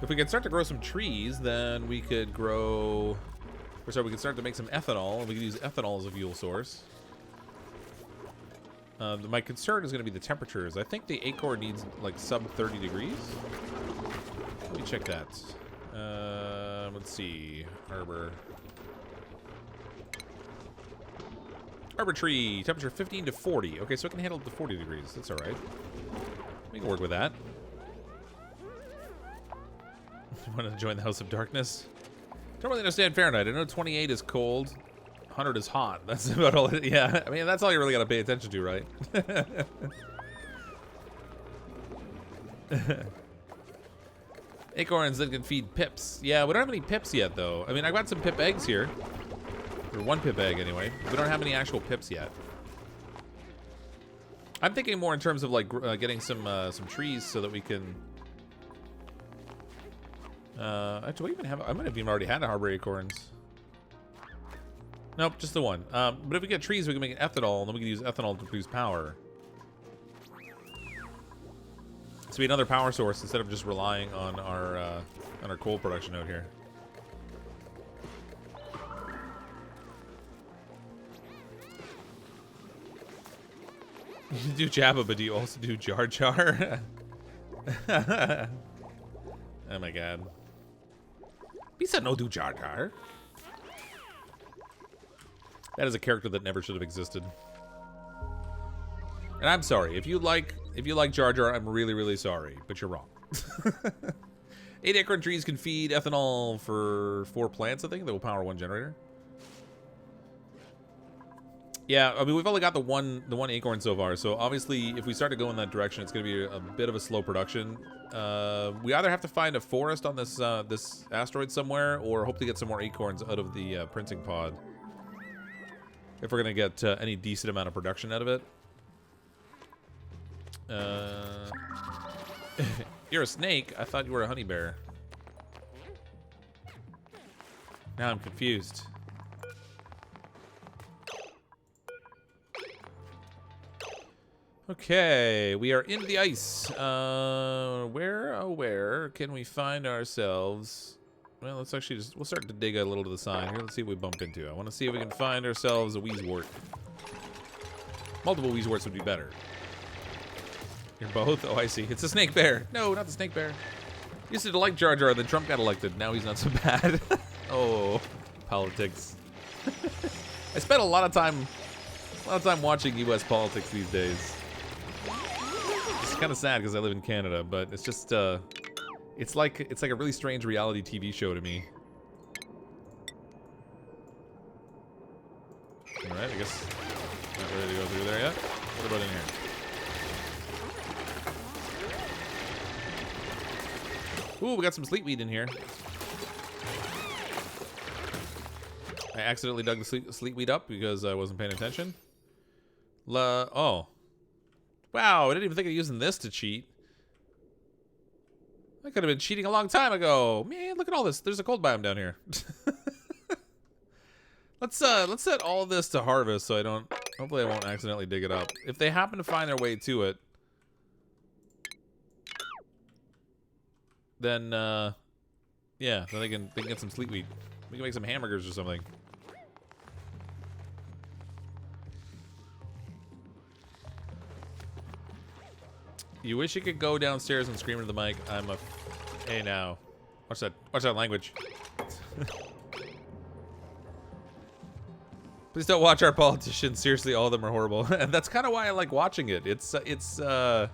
If we can start to grow some trees, then we could grow... Or sorry, we can start to make some ethanol, and we can use ethanol as a fuel source. My concern is going to be the temperatures. I think the acorn needs, like, sub 30 degrees. Let me check that. Let's see. Arbor tree. Temperature 15 to 40. Okay, so it can handle up to 40 degrees. That's alright. We can work with that. You want to join the House of Darkness? Don't really understand Fahrenheit. I know 28 is cold. 100 is hot. That's about all it, yeah, I mean, that's all you really got to pay attention to, right? Acorns that can feed pips. Yeah, we don't have any pips yet, though. I mean, I got some pip eggs here. Or one pip egg, anyway. We don't have any actual pips yet. I'm thinking more in terms of, like, getting some trees so that we can... do we even have... I might have even already had a harbor acorns. Nope, just the one. But if we get trees, we can make an ethanol, and then we can use ethanol to produce power. So we need another power source instead of just relying on our coal production out here. You do Jabba, but do you also do Jar Jar? Oh my god. Pizza no do Jar Jar. That is a character that never should have existed. And I'm sorry. If you like Jar Jar, I'm really, really sorry. But you're wrong. 8 acorn trees can feed ethanol for 4 plants, I think, that will power 1 generator. Yeah, I mean, we've only got the one acorn so far, so obviously if we start to go in that direction, it's going to be a bit of a slow production. We either have to find a forest on this this asteroid somewhere, or hope to get some more acorns out of the printing pod. If we're going to get any decent amount of production out of it. You're a snake? I thought you were a honey bear. Now I'm confused. Okay, we are in the ice. Where can we find ourselves? Well, let's actually just, we'll start to dig a little to the side here. Let's see what we bump into. I want to see if we can find ourselves a Weezewort. Multiple Weezeworts would be better. You're both? Oh, I see. It's a snake bear. No, not the snake bear. Used to like Jar Jar, then Trump got elected. Now he's not so bad. Oh, politics. I spent a lot of time watching U.S. politics these days. It's kind of sad because I live in Canada, but it's just it's like a really strange reality TV show to me. All right, I guess not ready to go through there yet. What about in here? Ooh, we got some sleetweed in here. I accidentally dug the sleetweed up because I wasn't paying attention. Oh. Wow, I didn't even think of using this to cheat. I could have been cheating a long time ago. Man, look at all this. There's a cold biome down here. Let's set all of this to harvest so I don't... Hopefully I won't accidentally dig it up. If they happen to find their way to it, then, yeah, then they can get some sleetweed. We can make some hamburgers or something. You wish you could go downstairs and scream into the mic. I'm Hey now. Watch that language. Please don't watch our politicians. Seriously, all of them are horrible. And that's kind of why I like watching it. It's kind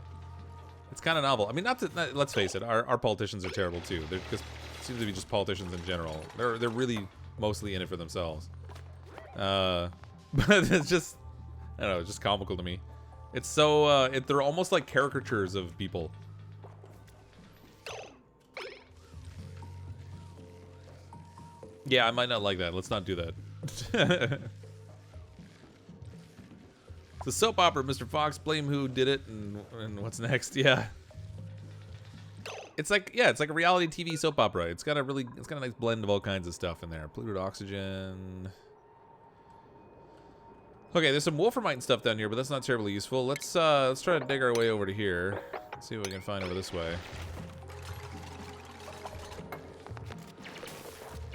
of novel. I mean, let's face it, our politicians are terrible too. They're just seem to be just politicians in general. They're really mostly in it for themselves. But it's just, I don't know, it's just comical to me. It's so they're almost like caricatures of people. Yeah, I might not like that. Let's not do that. It's a soap opera, Mr. Fox. Blame who did it and what's next. Yeah. It's like, yeah, it's like a reality TV soap opera. It's got a nice blend of all kinds of stuff in there. Polluted oxygen. Okay, there's some wolframite stuff down here, but that's not terribly useful. Let's try to dig our way over to here. Let's see what we can find over this way.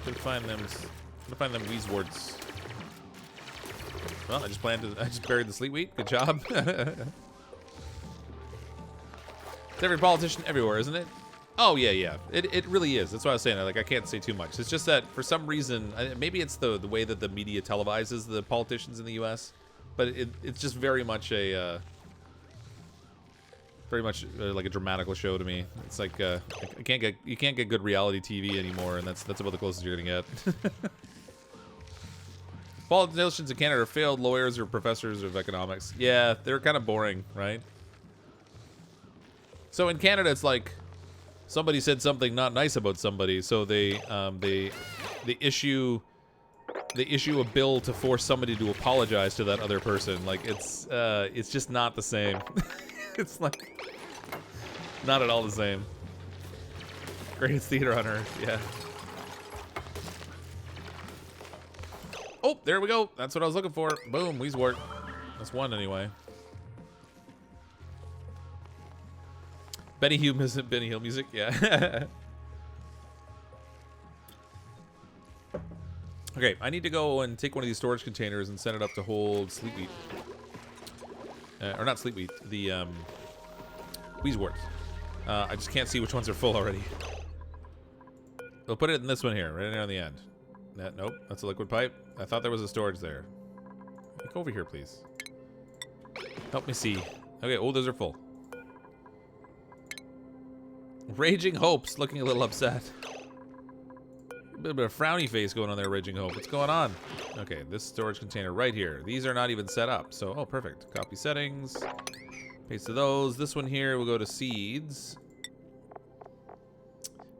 Gonna find them weezeworts. Well, I just buried the sleet wheat. Good job. It's every politician everywhere, isn't it? Oh yeah. It really is. That's what I was saying. Like, I can't say too much. It's just that for some reason, maybe it's the way that the media televises the politicians in the U.S., but it's just very much a like a dramatical show to me. It's like you can't get good reality TV anymore, and that's about the closest you're gonna get. Politicians in Canada are failed lawyers or professors of economics. Yeah, they're kind of boring, right? So in Canada, it's like somebody said something not nice about somebody, so they issue a bill to force somebody to apologize to that other person. Like, it's just not the same. It's like not at all the same. Greatest theater on earth, yeah. Oh, there we go. That's what I was looking for. Boom, weezewort. That's one anyway. Benny Hill music, yeah. Okay, I need to go and take one of these storage containers and set it up to hold sleet wheat. Or not sleet wheat, the weezewort. I just can't see which ones are full already. We'll put it in this one here, right there on the end. Nope, that's a liquid pipe. I thought there was a storage there. Go over here, please. Help me see. Okay, oh, those are full. Raging Hope's looking a little upset. A bit of a frowny face going on there, Raging Hope. What's going on? Okay, this storage container right here. These are not even set up, so, oh, perfect. Copy settings. Paste to those. This one here, we'll go to seeds.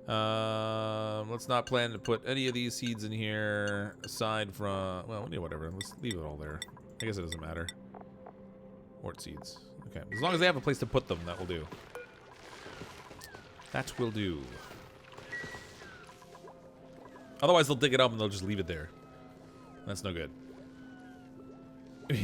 Let's not plan to put any of these seeds in here aside from, well, whatever. Let's leave it all there. I guess it doesn't matter. Wart seeds. Okay, as long as they have a place to put them, that will do. That will do. Otherwise, they'll dig it up and they'll just leave it there. That's no good.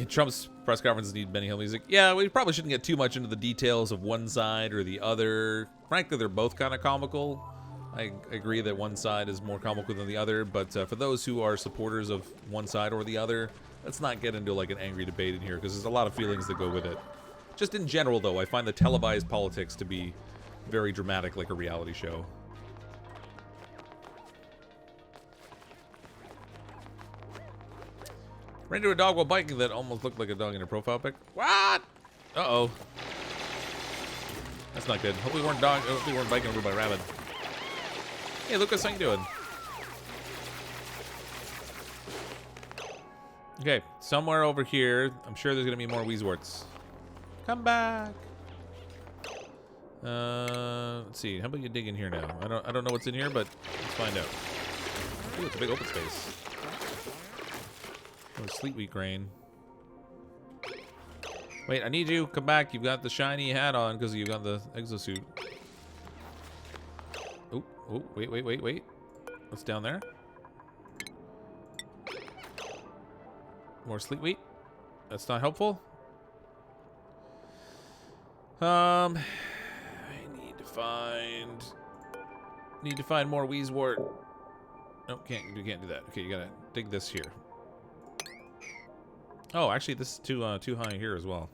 Trump's press conferences need Benny Hill music. Yeah, we probably shouldn't get too much into the details of one side or the other. Frankly, they're both kind of comical. I agree that one side is more comical than the other, but for those who are supporters of one side or the other, let's not get into like an angry debate in here, because there's a lot of feelings that go with it. Just in general, though, I find the televised politics to be very dramatic, like a reality show. Ran into a dog while biking that almost looked like a dog in a profile pic. What? Uh-oh. That's not good. Hope we weren't biking over by rabbit. Hey, Lucas, how you doing? Okay, somewhere over here, I'm sure there's gonna be more weezworts. Come back. Let's see. How about you dig in here now? I don't know what's in here, but let's find out. Ooh, it's a big open space. Oh, sleet wheat grain. Wait, I need you. Come back. You've got the shiny hat on because you've got the exosuit. Oh, wait. What's down there? More sleet wheat. That's not helpful. I need to find more weezewort. No, you can't do that. Okay, you gotta dig this here. Oh, actually, this is too high here as well.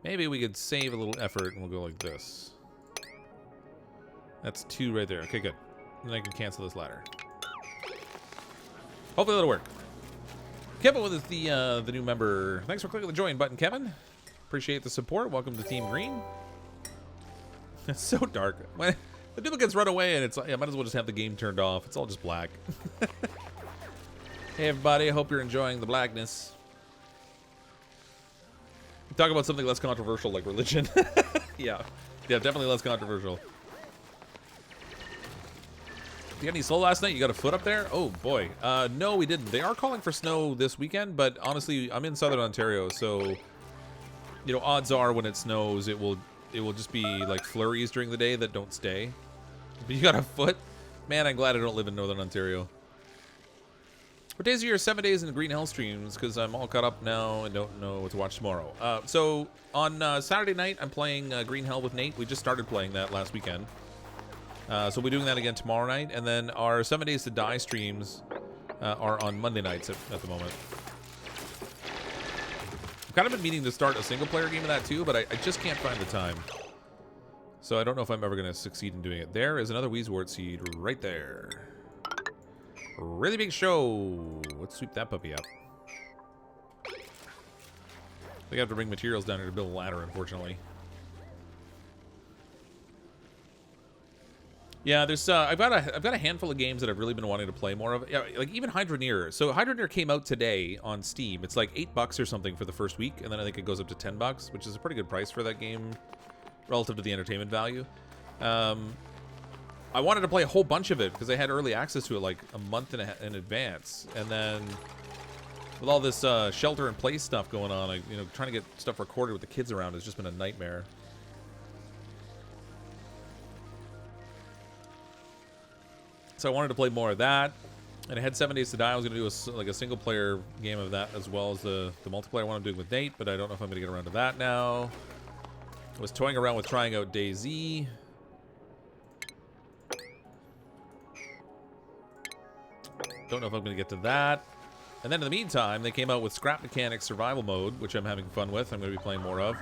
Maybe we could save a little effort and we'll go like this. That's 2 right there. Okay, good. Then I can cancel this ladder. Hopefully that'll work. Kevin with us, the new member. Thanks for clicking the join button, Kevin. Appreciate the support. Welcome to Team Green. It's so dark. When the duplicates run away and it's like, I might as well just have the game turned off. It's all just black. Hey everybody, I hope you're enjoying the blackness. Talk about something less controversial like religion. Yeah, definitely less controversial. You got any snow last night? You got a foot up there? Oh boy. No, we didn't. They are calling for snow this weekend, but honestly, I'm in southern Ontario, so you know, odds are when it snows, it will just be like flurries during the day that don't stay. But you got a foot? Man, I'm glad I don't live in northern Ontario. What days are your 7 days in the Green Hell streams? Because I'm all caught up now and don't know what to watch tomorrow. So on Saturday night, I'm playing Green Hell with Nate. We just started playing that last weekend. So we'll be doing that again tomorrow night. And then our 7 Days to Die streams are on Monday nights at the moment. I've kind of been meaning to start a single-player game of that too, but I just can't find the time. So I don't know if I'm ever going to succeed in doing it. There is another Weezewort seed right there. Really big show. Let's sweep that puppy up. I think I have to bring materials down here to build a ladder, unfortunately. Yeah, there's I've got a handful of games that I've really been wanting to play more of. Yeah, like even Hydroneer. So Hydroneer came out today on Steam. It's like $8 or something for the first week, and then I think it goes up to $10, which is a pretty good price for that game relative to the entertainment value. I wanted to play a whole bunch of it because I had early access to it like a month in advance, and then with all this shelter in place stuff going on, you know, trying to get stuff recorded with the kids around has just been a nightmare. So I wanted to play more of that, and I had 7 Days to Die. I was going to do a single-player game of that as well as the multiplayer one I'm doing with Nate, but I don't know if I'm going to get around to that now. I was toying around with trying out DayZ. Don't know if I'm going to get to that. And then in the meantime, they came out with Scrap Mechanics Survival Mode, which I'm having fun with. I'm going to be playing more of.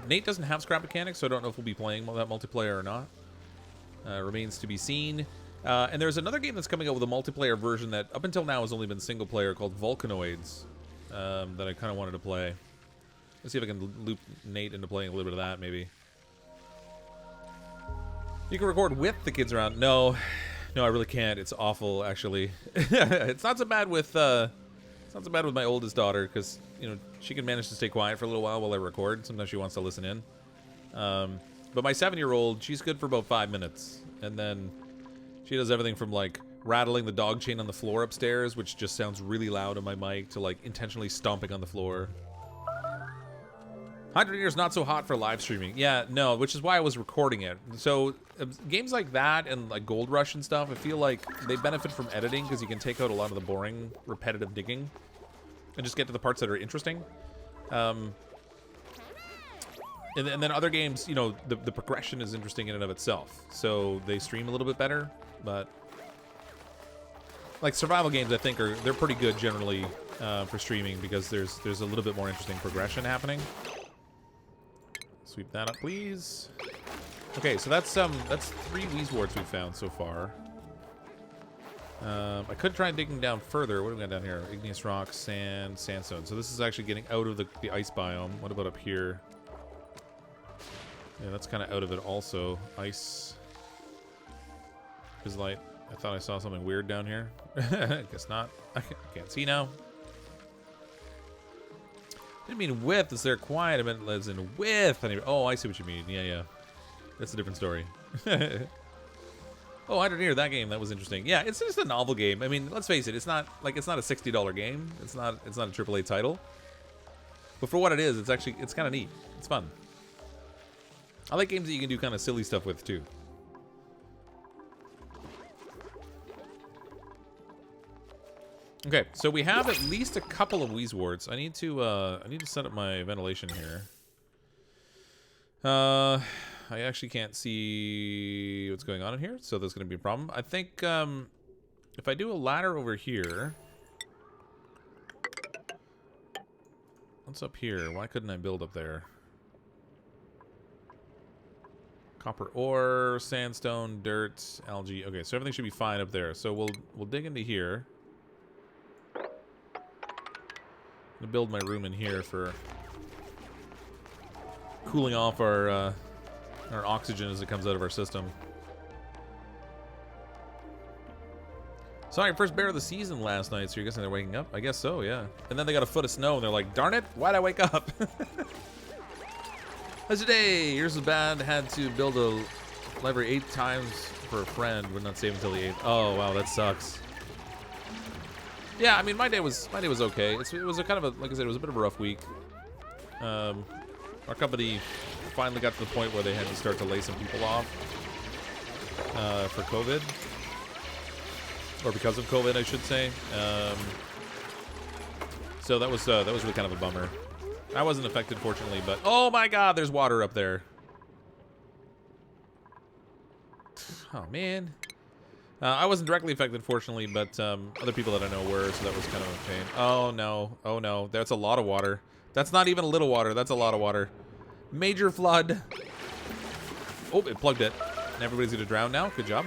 Nate doesn't have Scrap Mechanics, so I don't know if we'll be playing that multiplayer or not. Remains to be seen. And there's another game that's coming out with a multiplayer version that up until now has only been single player called Volcanoids that I kind of wanted to play. Let's see if I can loop Nate into playing a little bit of that, maybe. You can record with the kids around. No, I really can't. It's awful, actually. It's not so bad with my oldest daughter because you know she can manage to stay quiet for a little while I record. Sometimes she wants to listen in. But my 7-year-old, she's good for about 5 minutes, and then she does everything from like rattling the dog chain on the floor upstairs, which just sounds really loud on my mic, to like intentionally stomping on the floor. 100 Years not so hot for live streaming. Yeah, no, which is why I was recording it. So games like that and like Gold Rush and stuff, I feel like they benefit from editing because you can take out a lot of the boring, repetitive digging and just get to the parts that are interesting. And then other games, you know, the progression is interesting in and of itself. So they stream a little bit better, but like survival games, I think they're pretty good generally for streaming because there's a little bit more interesting progression happening. Sweep that up, please. Okay, so that's 3 Weezeworts we've found so far. I could try digging down further. What do we got down here? Igneous rock, sand, sandstone. So this is actually getting out of the ice biome. What about up here? Yeah, that's kind of out of it also. Ice. Light. I thought I saw something weird down here. Guess not. I can't see now. Didn't mean width. Is there quiet? I meant lives in width. Oh, I see what you mean. Yeah. That's a different story. Oh, Hydroneer, that game. That was interesting. Yeah, it's just a novel game. I mean, let's face it. It's not a $60 game. It's not a AAA title. But for what it is, it's kind of neat. It's fun. I like games that you can do kind of silly stuff with too. Okay, so we have at least a couple of Weezeworts. I need to set up my ventilation here. I actually can't see what's going on in here, so that's going to be a problem. I think if I do a ladder over here, what's up here? Why couldn't I build up there? Copper ore, sandstone, dirt, algae. Okay, so everything should be fine up there. So we'll dig into here. I'm gonna build my room in here for cooling off our oxygen as it comes out of our system. Sorry, first bear of the season last night, so you're guessing they're waking up? I guess so, yeah. And then they got a foot of snow, and they're like, darn it, why'd I wake up? How's your day? Yours was bad. Had to build a library 8 times for a friend. Would not save until the 8th. Oh, wow, that sucks. Yeah, I mean, my day was okay. It was a kind of a, like I said, it was a bit of a rough week. Our company finally got to the point where they had to start to lay some people off for COVID. Or because of COVID, I should say. So that was really kind of a bummer. I wasn't affected, fortunately, but oh my God, there's water up there. Oh man, I wasn't directly affected, fortunately, but other people that I know were, so that was kind of a pain. Oh no, that's a lot of water. That's not even a little water. That's a lot of water. Major flood. Oh, it plugged it. And everybody's gonna drown now. Good job.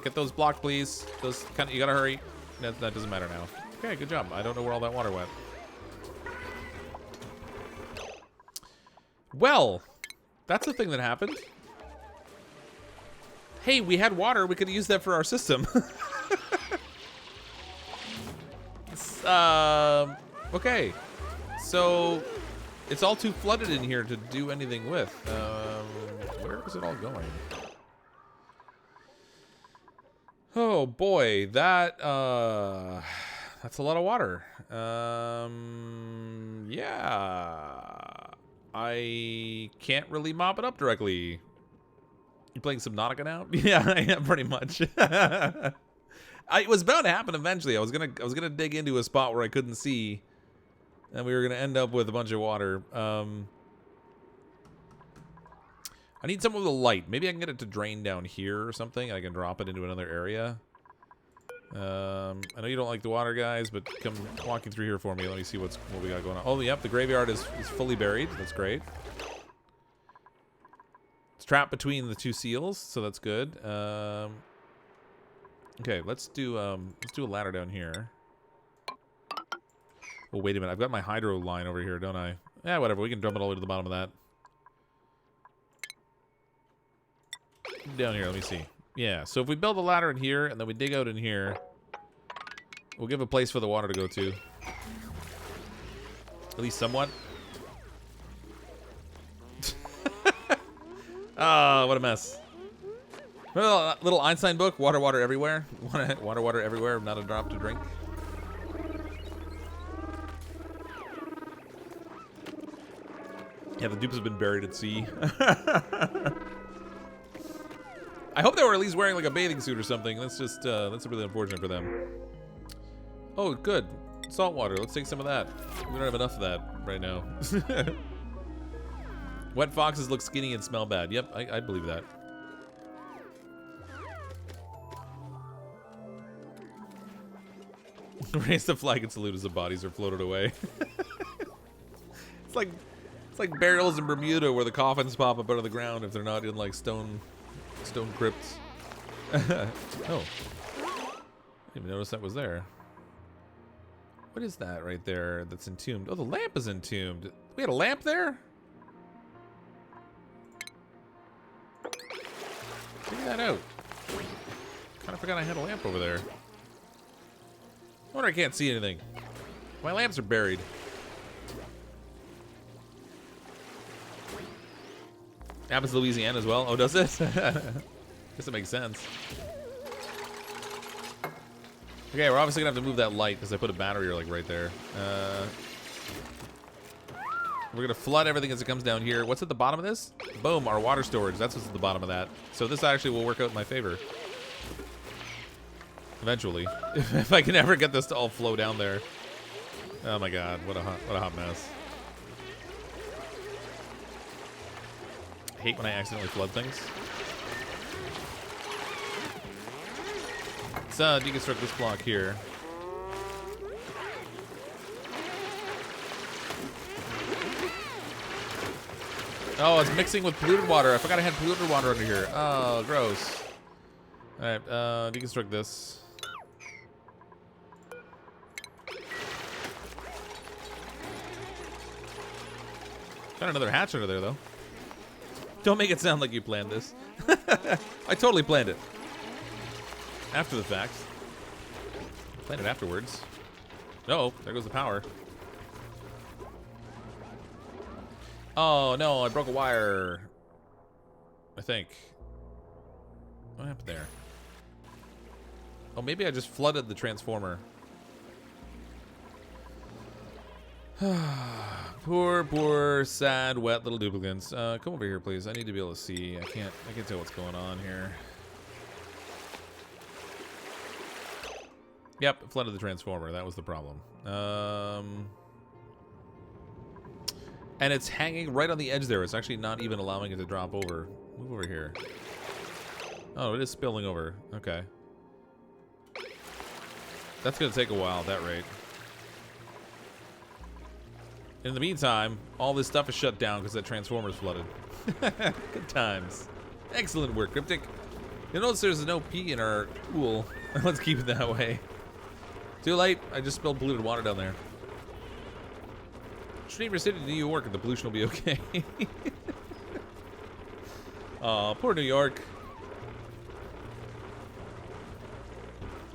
Get those blocked, please. Those kind of, you gotta hurry. That doesn't matter now. Okay, good job. I don't know where all that water went. Well, that's the thing that happened. Hey, we had water. We could have used that for our system. Okay. So, it's all too flooded in here to do anything with. Where is it all going? Oh boy, that's a lot of water. Yeah. I can't really mop it up directly. You playing Subnautica now? Yeah, I am pretty much. It was bound to happen eventually. I was gonna dig into a spot where I couldn't see, and we were gonna end up with a bunch of water. I need something with a light. Maybe I can get it to drain down here or something. I can drop it into another area. I know you don't like the water, guys, but come walking through here for me. Let me see what we got going on. Oh, yep, the graveyard is fully buried. That's great. It's trapped between the 2 seals, so that's good. Okay, let's do a ladder down here. Oh, wait a minute. I've got my hydro line over here, don't I? Yeah, whatever. We can drum it all the way to the bottom of that. Down here, let me see. Yeah, so if we build a ladder in here and then we dig out in here, we'll give a place for the water to go to. At least somewhat. Ah, what a mess. Well, little Einstein book, water, water everywhere. Water, water everywhere, not a drop to drink. Yeah, the dupes have been buried at sea. I hope they were at least wearing like a bathing suit or something. That's really unfortunate for them. Oh, good. Salt water. Let's take some of that. We don't have enough of that right now. Wet foxes look skinny and smell bad. Yep, I believe that. Raise the flag and salute as the bodies are floated away. It's like burials in Bermuda where the coffins pop up out of the ground if they're not in like stone crypts. Oh. Didn't even notice that was there. What is that right there that's entombed? Oh, the lamp is entombed. We had a lamp there? Figure that out. Kind of forgot I had a lamp over there. I wonder I can't see anything. My lamps are buried. Happens to Louisiana as well. Oh, does it? Guess it makes sense. Okay, we're obviously gonna have to move that light because I put a battery like right there. We're gonna flood everything as it comes down here. What's at the bottom of this? Boom, our water storage. That's what's at the bottom of that. So this actually will work out in my favor. Eventually. If I can ever get this to all flow down there. Oh my god, what a hot mess. I hate when I accidentally flood things. Let's deconstruct this block here. Oh, it's mixing with polluted water. I forgot I had polluted water under here. Oh, gross. All right, deconstruct this. Got another hatch under there, though. Don't make it sound like you planned this. I totally planned it. After the fact. Planned it afterwards. Oh, there goes the power. Oh, no, I broke a wire. I think. What happened there? Oh, maybe I just flooded the transformer. Poor, sad, wet little duplicants. Come over here, please. I need to be able to see. I can't tell what's going on here. Yep, flooded the transformer. That was the problem. And it's hanging right on the edge there. It's actually not even allowing it to drop over. Move over here. Oh, it is spilling over. Okay. That's going to take a while at that rate. In the meantime, all this stuff is shut down because that transformer's flooded. Good times. Excellent work, Cryptic. You'll notice there's no P in our pool. Let's keep it that way. Too late. I just spilled polluted water down there. Streamer City to New York and the pollution will be okay. Aw, poor New York.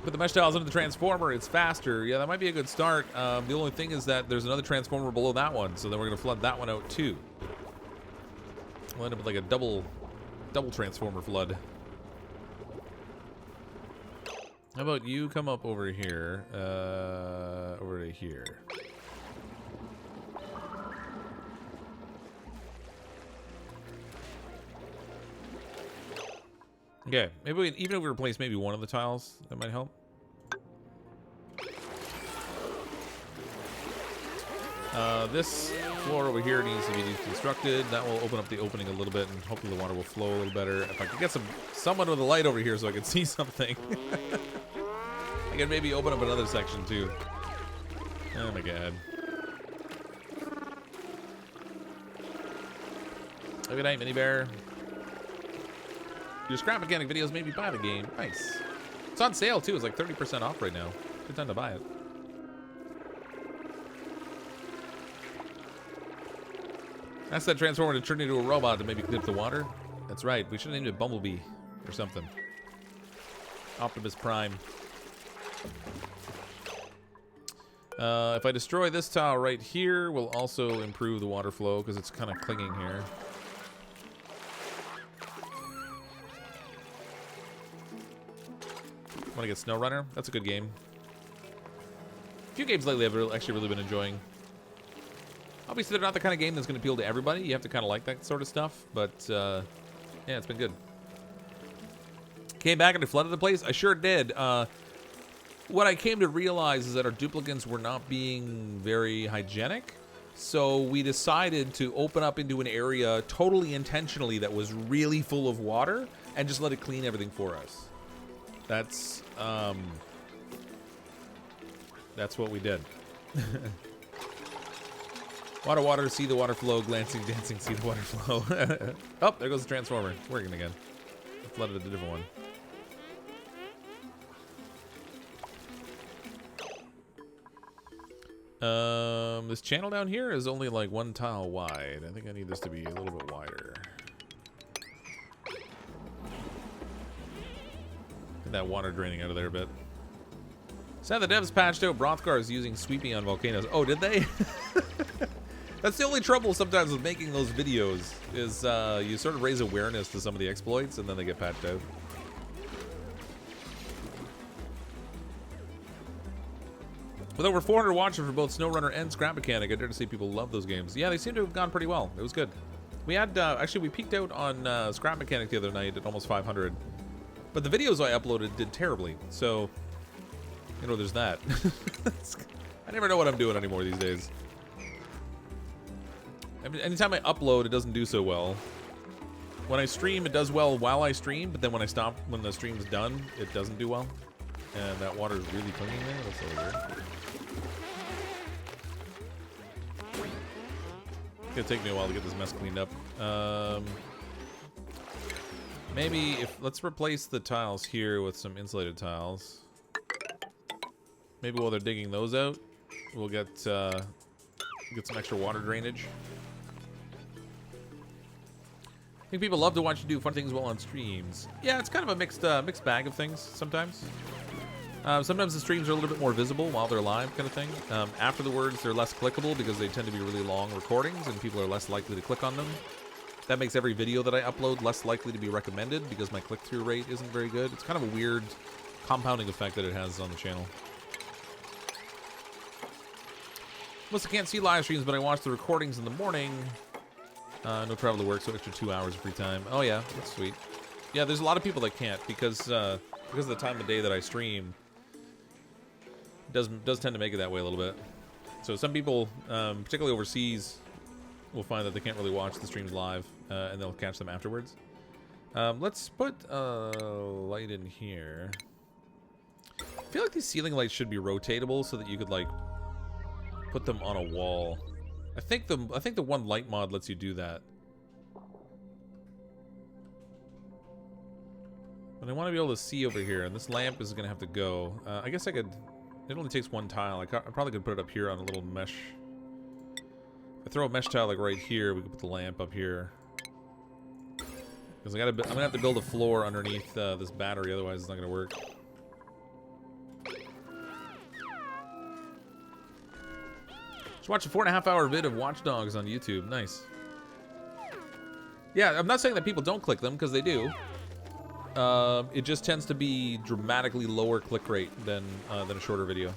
Put the mesh tiles into the transformer. It's faster. Yeah, that might be a good start. The only thing is that there's another transformer below that one, so then we're gonna flood that one out too. We'll end up with like a double transformer flood. How about you come up over here, over to here. Okay, maybe even if we replace maybe one of the tiles, that might help. This floor over here needs to be deconstructed. That will open up the opening a little bit, and hopefully the water will flow a little better. If I could get someone with a light over here so I can see something. I can maybe open up another section too. Oh my god. Good night, Mini Bear. Your scrap mechanic videos made me buy the game. Nice. It's on sale too. It's like 30% off right now. Good time to buy it. That's that transformer to turn into a robot to maybe clip the water. That's right. We should have named it Bumblebee or something. Optimus Prime. If I destroy this tile right here, we'll also improve the water flow because it's kind of clinging here. Want to get SnowRunner? That's a good game. A few games lately I've actually really been enjoying. Obviously, they're not the kind of game that's going to appeal to everybody. You have to kind of like that sort of stuff. But, yeah, it's been good. Came back and it flooded the place? I sure did. What I came to realize is that our duplicants were not being very hygienic. So we decided to open up into an area totally intentionally that was really full of water and just let it clean everything for us. That's what we did. Water, see the water flow, glancing, dancing, see the water flow. Oh, there goes the transformer. It's working again. I flooded a different one. This channel down here is only like one tile wide. I think I need this to be a little bit wider. Get that water draining out of there a bit. Sad the devs patched out Brothcars using sweeping on volcanoes. Oh, did they? That's the only trouble sometimes with making those videos, is you sort of raise awareness to some of the exploits and then they get patched out. With over 400 watchers for both SnowRunner and Scrap Mechanic, I dare to say people love those games. Yeah, they seem to have gone pretty well. It was good. We had, actually, we peaked out on Scrap Mechanic the other night at almost 500. But the videos I uploaded did terribly, so, you know, there's that. I never know what I'm doing anymore these days. I mean, anytime I upload, it doesn't do so well. When I stream, it does well while I stream, but then when I stop, when the stream's done, it doesn't do well. And that water is really clinging there. That's so weird. gonna take me a while to get this mess cleaned up. Maybe let's replace the tiles here with some insulated tiles. Maybe while they're digging those out, we'll get some extra water drainage. I think people love to watch you do fun things while on streams. Yeah, it's kind of a mixed bag of things sometimes. Sometimes the streams are a little bit more visible while they're live, kind of thing. Afterwards, they're less clickable because they tend to be really long recordings and people are less likely to click on them. That makes every video that I upload less likely to be recommended because my click-through rate isn't very good. It's kind of a weird compounding effect that it has on the channel. Mostly can't see live streams, but I watch the recordings in the morning. No travel to work, so extra 2 hours of free time. Oh yeah, that's sweet. Yeah, there's a lot of people that can't because of the time of day that I stream. Does tend to make it that way a little bit. So some people, particularly overseas, will find that they can't really watch the streams live, and they'll catch them afterwards. Let's put a light in here. I feel like these ceiling lights should be rotatable so that you could like put them on a wall. I think the one light mod lets you do that. But I want to be able to see over here, and this lamp is gonna have to go. I guess I could. It only takes one tile. I probably could put it up here on a little mesh. If I throw a mesh tile like right here, we can put the lamp up here. Because I'm gonna have to build a floor underneath this battery, otherwise it's not gonna work. Just watch a 4.5-hour vid of Watch Dogs on YouTube. Nice. Yeah, I'm not saying that people don't click them, because they do. It just tends to be dramatically lower click rate than a shorter video.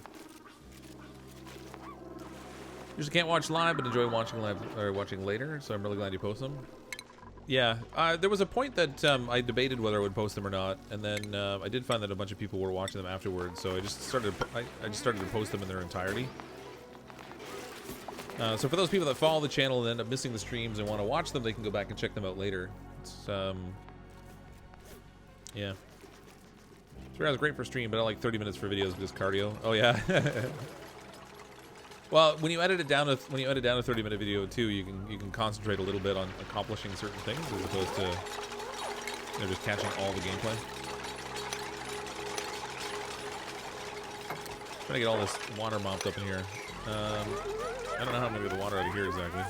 Usually can't watch live, but enjoy watching live or watching later. So I'm really glad you post them. Yeah, there was a point that I debated whether I would post them or not, and then I did find that a bunch of people were watching them afterwards. So I just started to post them in their entirety. So for those people that follow the channel and end up missing the streams and want to watch them, they can go back and check them out later. It's, yeah. 3 hours great for stream, but I like 30 minutes for videos because cardio. Oh yeah. Well, when you edit it down to 30-minute video too, you can concentrate a little bit on accomplishing certain things as opposed to just catching all the gameplay. Trying to get all this water mopped up in here. I don't know how I'm gonna get the water out of here exactly.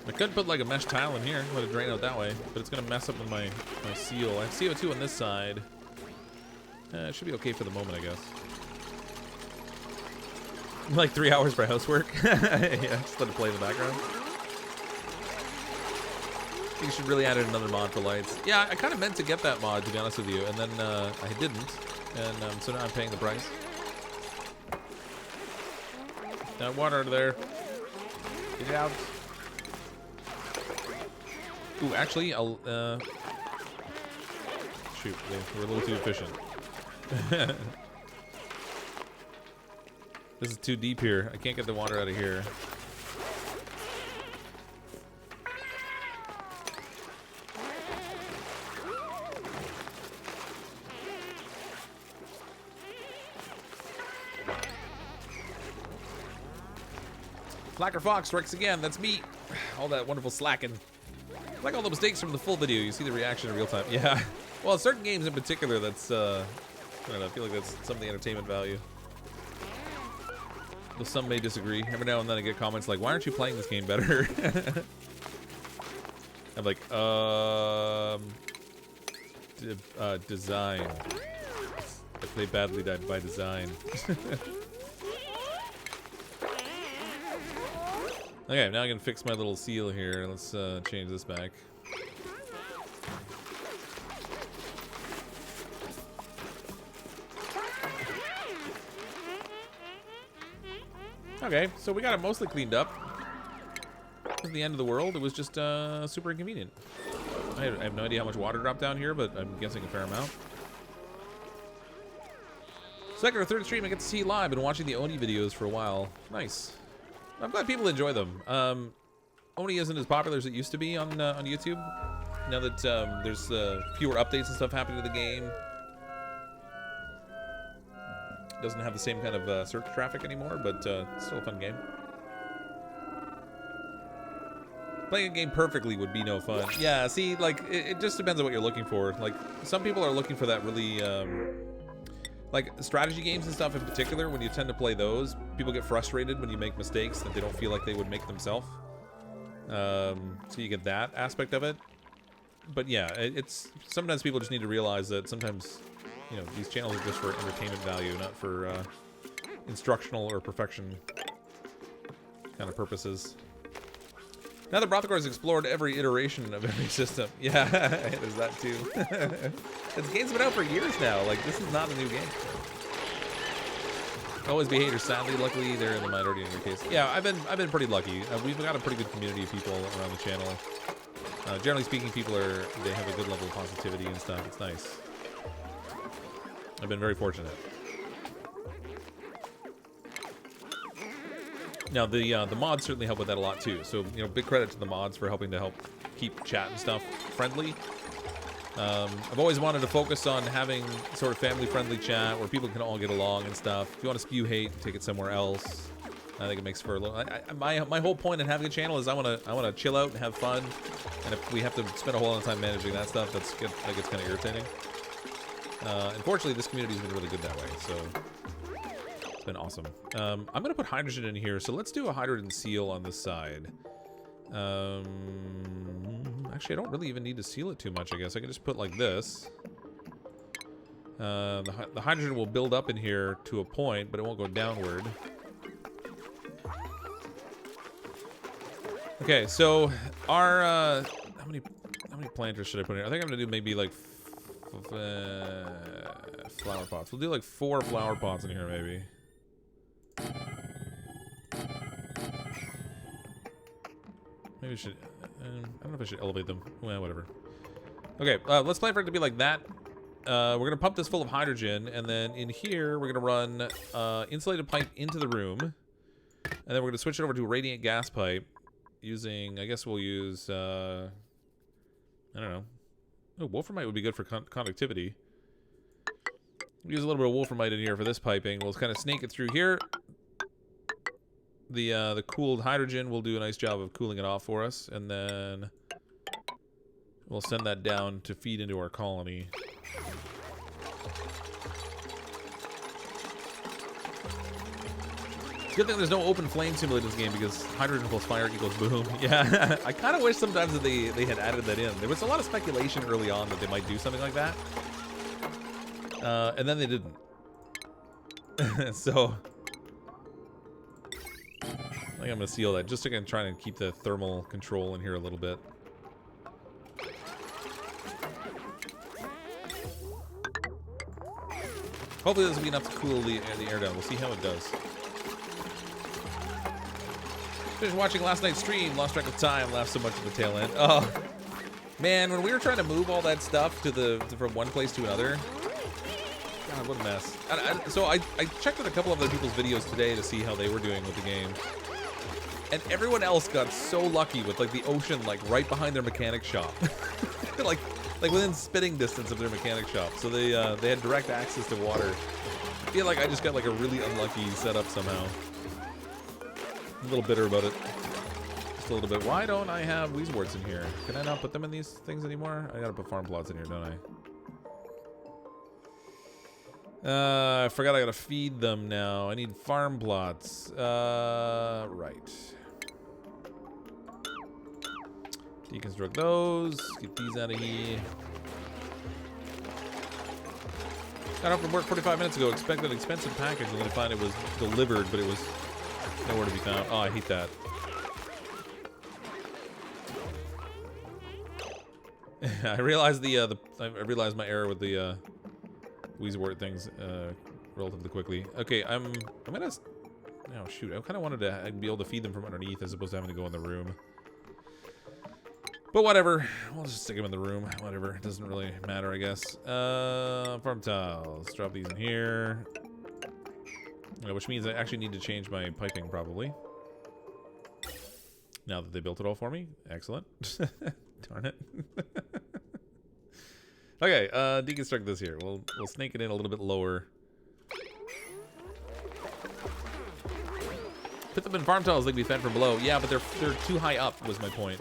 I could put like a mesh tile in here, let it drain out that way, but it's gonna mess up with my seal. I have CO2 on this side. It should be okay for the moment, I guess. Like 3 hours for housework. Yeah, just let it play in the background. I think you should really add in another mod for lights. Yeah, I kind of meant to get that mod, to be honest with you, and then I didn't, and so now I'm paying the price. Now, water out of there. Get it out. Ooh, actually, I'll, shoot, we're a little too efficient. This is too deep here. I can't get the water out of here. CrypticFox strikes again. That's me. All that wonderful slacking. Like all the mistakes from the full video, you see the reaction in real time. Yeah. Well, certain games in particular, that's, I don't know, I feel like that's some of the entertainment value. Though some may disagree. Every now and then I get comments like, why aren't you playing this game better? I'm like, design. I play badly by design. Okay, now I can fix my little seal here. Let's change this back. Okay, so we got it mostly cleaned up. It wasn't the end of the world. It was just super inconvenient. I have no idea how much water dropped down here, but I'm guessing a fair amount. Second or third stream I get to see live. Been watching the Oni videos for a while. Nice. I'm glad people enjoy them. Oni isn't as popular as it used to be on YouTube. Now that there's fewer updates and stuff happening to the game. doesn't have the same kind of search traffic anymore, but it's still a fun game. Playing a game perfectly would be no fun. Yeah, see, like, it just depends on what you're looking for. Like, some people are looking for that really, like, strategy games and stuff in particular, when you tend to play those, people get frustrated when you make mistakes that they don't feel like they would make themselves. So you get that aspect of it. But yeah, it's sometimes people just need to realize that sometimes, you know, these channels are just for entertainment value, not for instructional or perfection kind of purposes. Now that Brothacor has explored every iteration of every system. Yeah, there's that too. This game's been out for years now. Like, this is not a new game. Always be haters, sadly. Luckily, they're in the minority in your case. Yeah, I've been pretty lucky. We've got a pretty good community of people around the channel. Generally speaking, they have a good level of positivity and stuff. It's nice. I've been very fortunate. Now, the mods certainly help with that a lot too. So, you know, big credit to the mods for helping to help keep chat and stuff friendly. I've always wanted to focus on having sort of family-friendly chat where people can all get along and stuff. If you want to spew hate, take it somewhere else. I think it makes for a little. My whole point in having a channel is I want to chill out and have fun. And if we have to spend a whole lot of time managing that stuff, that gets kind of irritating. Unfortunately, this community's been really good that way. So. It's been awesome. I'm going to put hydrogen in here, so let's do a hydrogen seal on this side. Actually, I don't really even need to seal it too much, I guess. I can just put like this. The hydrogen will build up in here to a point, but it won't go downward. Okay, so our... how many planters should I put in here? I think I'm going to do maybe like... flower pots. We'll do like 4 flower pots in here, maybe. Maybe we should... I don't know if I should elevate them. Well, whatever. Okay, let's plan for it to be like that. We're going to pump this full of hydrogen, and then in here, we're going to run insulated pipe into the room. And then we're going to switch it over to a radiant gas pipe using... I guess we'll use... I don't know. Oh, wolframite would be good for conductivity. We'll use a little bit of wolframite in here for this piping. We'll kind of snake it through here. The cooled hydrogen will do a nice job of cooling it off for us, and then we'll send that down to feed into our colony. It's a good thing there's no open flame simulator in this game, because hydrogen plus fire equals boom. Yeah, I kind of wish sometimes that they had added that in. There was a lot of speculation early on that they might do something like that. And then they didn't. So I think I'm going to seal that, just to try and keep the thermal control in here a little bit. Hopefully this will be enough to cool the air down. We'll see how it does. Finished watching last night's stream, lost track of time, laughed so much at the tail end. Oh, man, when we were trying to move all that stuff from one place to another... God, what a mess. So I checked out a couple of other people's videos today to see how they were doing with the game. And everyone else got so lucky with, like, the ocean, like, right behind their mechanic shop. like within spitting distance of their mechanic shop. So they had direct access to water. I feel like I just got, like, a really unlucky setup somehow. I'm a little bitter about it. Just a little bit. Why don't I have weezeworts in here? Can I not put them in these things anymore? I gotta put farm plots in here, don't I? I forgot I gotta feed them now. I need farm plots. Right. Deconstruct those. Get these out of here. Got home from work 45 minutes ago. Expected an expensive package, and then I find it was delivered, but it was nowhere to be found. Oh, I hate that. I realized I realized my error with the weezewort things relatively quickly. Okay, I'm gonna... Oh, shoot. I kind of wanted to be able to feed them from underneath as opposed to having to go in the room. But whatever. We'll just stick them in the room. Whatever. It doesn't really matter, I guess. Farm tiles. Drop these in here. Which means I actually need to change my piping, probably. Now that they built it all for me. Excellent. Darn it. Okay, deconstruct this here. We'll snake it in a little bit lower. Put them in farm tiles, they can be fed from below. Yeah, but they're too high up, was my point.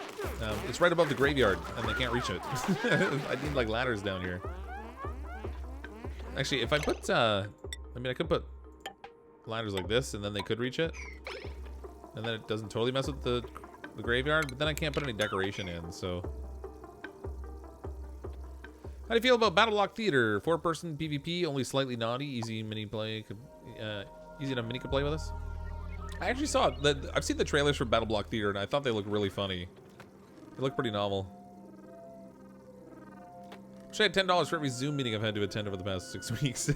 It's right above the graveyard, and they can't reach it. I need, like, ladders down here. Actually, if I put, I mean, I could put ladders like this, and then they could reach it. And then it doesn't totally mess with the graveyard, but then I can't put any decoration in, so... How do you feel about Battle Block Theater? 4-person PvP, only slightly naughty, easy mini play. Easy enough mini could play with us. I actually saw I've seen the trailers for Battle Block Theater, and I thought they looked really funny. They look pretty novel. Wish I had $10 for every Zoom meeting I've had to attend over the past 6 weeks.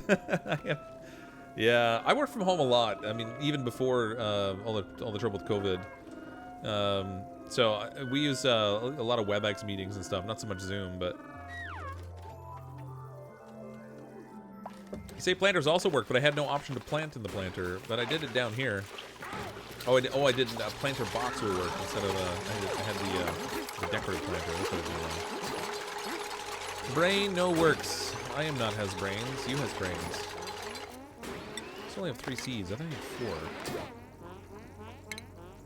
Yeah, I work from home a lot. I mean, even before all the trouble with COVID. So we use a lot of WebEx meetings and stuff. Not so much Zoom, but. You say planters also work, but I had no option to plant in the planter. But I did it down here. Oh, I did a planter box will work instead of I had the decorative planter. That's what I did. Brain no works. I am not has brains. You has brains. I only have 3 seeds. I think I have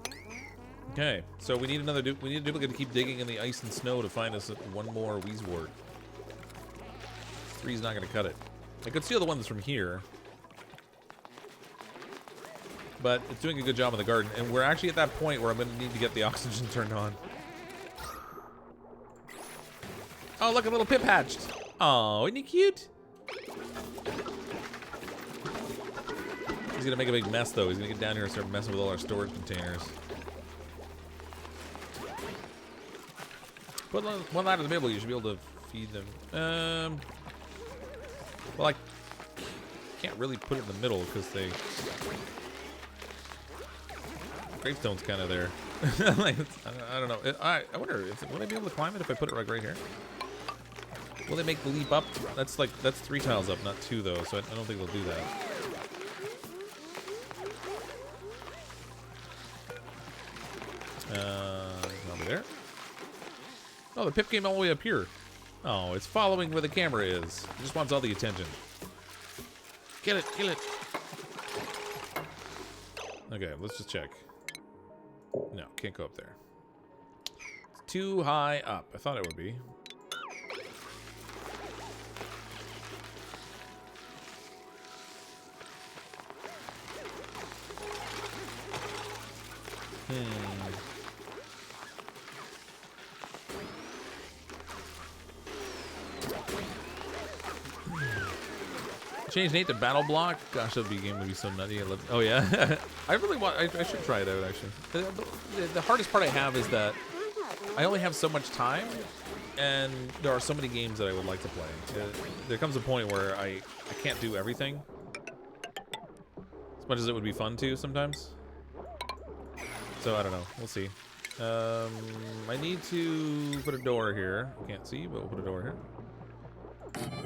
4. Okay, so we need another. We need a duplicate to keep digging in the ice and snow to find us one more Weezwort. 3's not gonna cut it. I could steal the ones from here, but it's doing a good job in the garden, and we're actually at that point where I'm gonna need to get the oxygen turned on. Oh, look, a little Pip hatched. Oh, isn't he cute? He's gonna make a big mess, though. He's gonna get down here and start messing with all our storage containers. Put one ladder in the middle. You should be able to feed them. Well, I can't really put it in the middle because they. Gravestone's kind of there. Like, I don't know. I wonder, will I be able to climb it if I put it like right here? Will they make the leap up? That's 3 tiles up, not 2 though. So I don't think they'll do that. Over there. Oh, the Pip came all the way up here. Oh, it's following where the camera is. It just wants all the attention. Kill it, kill it. Okay, let's just check. No, can't go up there. It's too high up. I thought it would be. Change Nate to Battle Block. Gosh, that'd be a game would be so nutty. I love. Oh yeah, I really want. I should try it out actually. The hardest part I have is that I only have so much time, and there are so many games that I would like to play. There comes a point where I can't do everything, as much as it would be fun to sometimes. So I don't know. We'll see. I need to put a door here. Can't see, but we'll put a door here.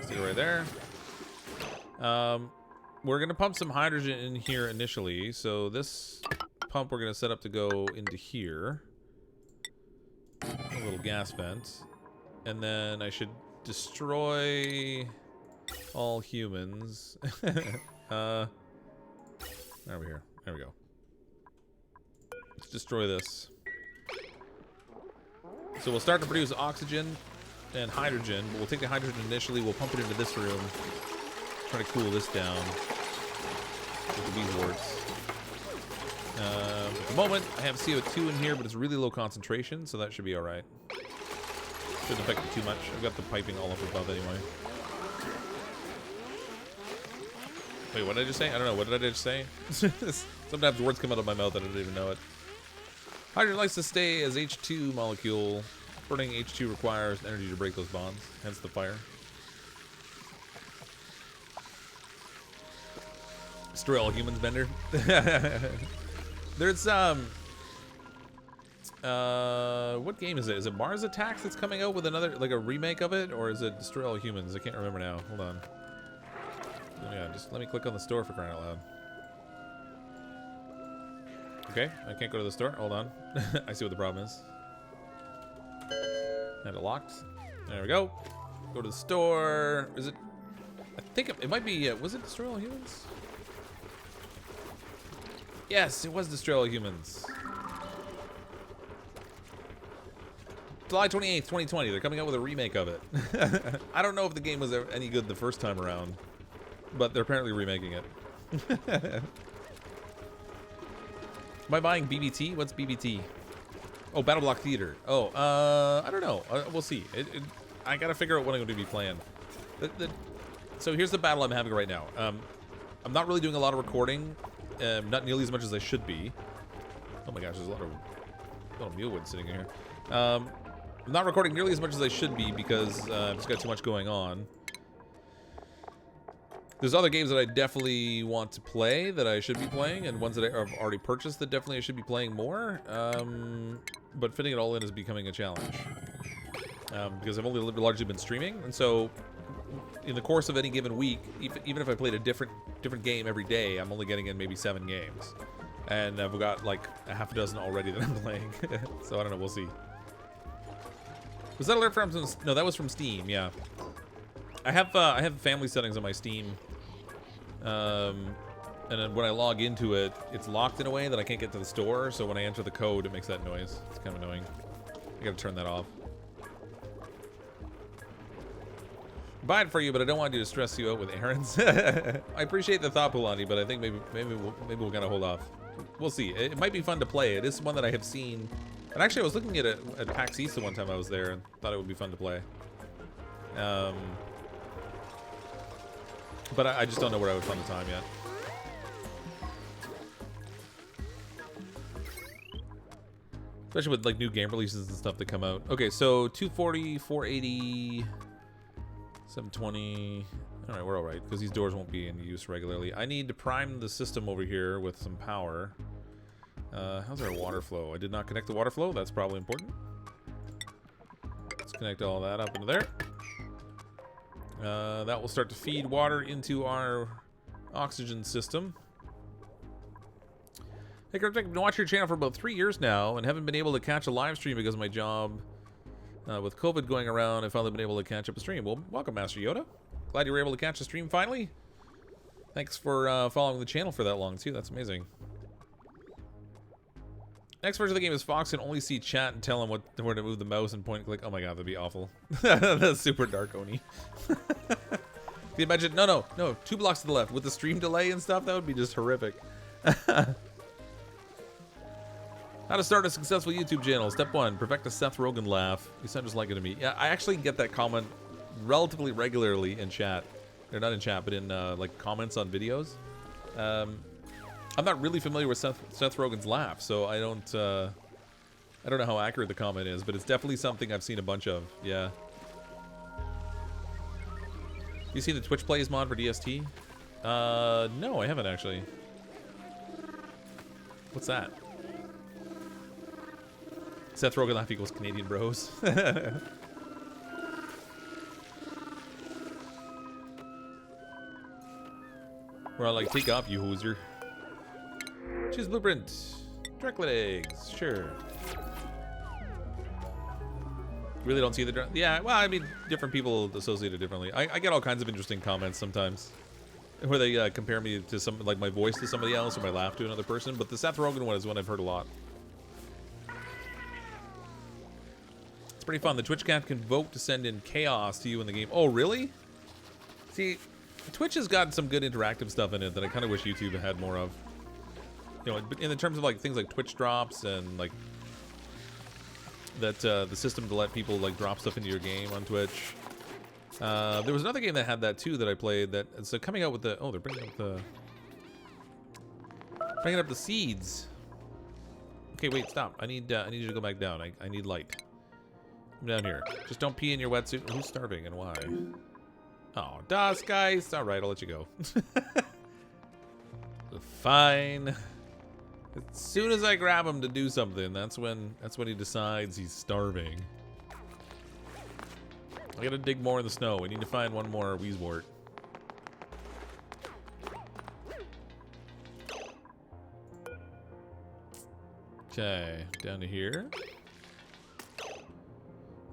Stick it right there. We're gonna pump some hydrogen in here initially. So this pump we're gonna set up to go into here. A little gas vent. And then I should destroy all humans. There we go. There we go. Let's destroy this. So we'll start to produce oxygen and hydrogen, but we'll take the hydrogen initially, we'll pump it into this room. Try to cool this down with the Weezworts. At the moment, I have CO2 in here, but it's really low concentration, so that should be alright. Shouldn't affect it too much. I've got the piping all up above anyway. Wait, what did I just say? I don't know. What did I just say? Sometimes words come out of my mouth and I don't even know it. Hydrogen likes to stay as H2 molecule. Burning H2 requires energy to break those bonds, hence the fire. Destroy all humans, Bender. There's what game is it? Is it Mars Attacks that's coming out with another, like a remake of it, or is it Destroy All Humans? I can't remember now. Hold on. Yeah, just let me click on the store for crying out loud. Okay, I can't go to the store. Hold on. I see what the problem is. Had it locked. There we go. Go to the store. Is it? I think it might be. Was it Destroy All Humans? Yes, it was Destroy All Humans. July 28th, 2020. They're coming out with a remake of it. I don't know if the game was any good the first time around, but they're apparently remaking it. Am I buying BBT? What's BBT? Oh, Battle Block Theater. Oh, I don't know. We'll see. I gotta figure out what I'm going to be playing. So here's the battle I'm having right now. I'm not really doing a lot of recording. Not nearly as much as I should be. Oh my gosh, there's a lot of mealwood sitting in here. I'm not recording nearly as much as I should be because I've just got too much going on. There's other games that I definitely want to play that I should be playing, and ones that I've already purchased that definitely I should be playing more. But fitting it all in is becoming a challenge. Because I've only largely been streaming, and so in the course of any given week, even if I played a different game every day, I'm only getting in maybe 7 games. And I've got like a half a dozen already that I'm playing. So I don't know, we'll see. Was that alert from? No, that was from Steam. Yeah, I have family settings on my Steam, and then when I log into it, it's locked in a way that I can't get to the store. So when I enter the code, it makes that noise. It's kind of annoying. I gotta turn that off. Buy it for you, but I don't want you to stress you out with errands. I appreciate the thought, Pulani, but I think maybe we'll gotta hold off. We'll see. It might be fun to play. It is one that I have seen. And actually, I was looking at it at PAX East the one time I was there and thought it would be fun to play. But I just don't know where I would find the time yet. Especially with like new game releases and stuff that come out. Okay, so 240, 480, 720. All right, we're all right because these doors won't be in use regularly. I need to prime the system over here with some power. How's our water flow? I did not connect the water flow. That's probably important. Let's connect all that up into there. That will start to feed water into our oxygen system. Hey, Cryptic, I've been watching your channel for about 3 years now and haven't been able to catch a live stream because of my job. With COVID going around, I've finally been able to catch up a stream. Well, welcome, Master Yoda. Glad you were able to catch the stream finally. Thanks for following the channel for that long, too. That's amazing. Next version of the game is Fox can only see chat and tell him where to move the mouse and point and click. Oh my god, that'd be awful. That's super dark, Oni. Can you imagine? No, 2 blocks to the left. With the stream delay and stuff, that would be just horrific. How to start a successful YouTube channel. Step 1, perfect a Seth Rogen laugh. You sound just like it to me. Yeah, I actually get that comment relatively regularly in chat. They're not in chat, but in like comments on videos. I'm not really familiar with Seth Rogen's laugh, so I don't know how accurate the comment is, but it's definitely something I've seen a bunch of. Yeah. You see the Twitch Plays mod for DST? No, I haven't actually. What's that? Seth Rogen laugh equals Canadian bros. Where I like, take off, you hoser. Choose blueprint. Directlet eggs. Sure. Really don't see the... Yeah, well, I mean, different people associate it differently. I get all kinds of interesting comments sometimes. Where they compare me to some, like my voice to somebody else or my laugh to another person. But the Seth Rogen one is one I've heard a lot. It's pretty fun. The Twitch cat can vote to send in chaos to you in the game. Oh, really? See, Twitch has got some good interactive stuff in it that I kind of wish YouTube had more of. You know, in terms of like things like Twitch drops and like that the system to let people like drop stuff into your game on Twitch. There was another game that had that too that I played. That so coming out with the they're bringing up the seeds. Okay, wait, stop. I need you to go back down. I need light. Come down here. Just don't pee in your wetsuit. Who's starving and why? Oh, Das, guys. All right, I'll let you go. Fine. As soon as I grab him to do something, that's when he decides he's starving. I gotta dig more in the snow. We need to find one more Weezwort. Okay, down to here.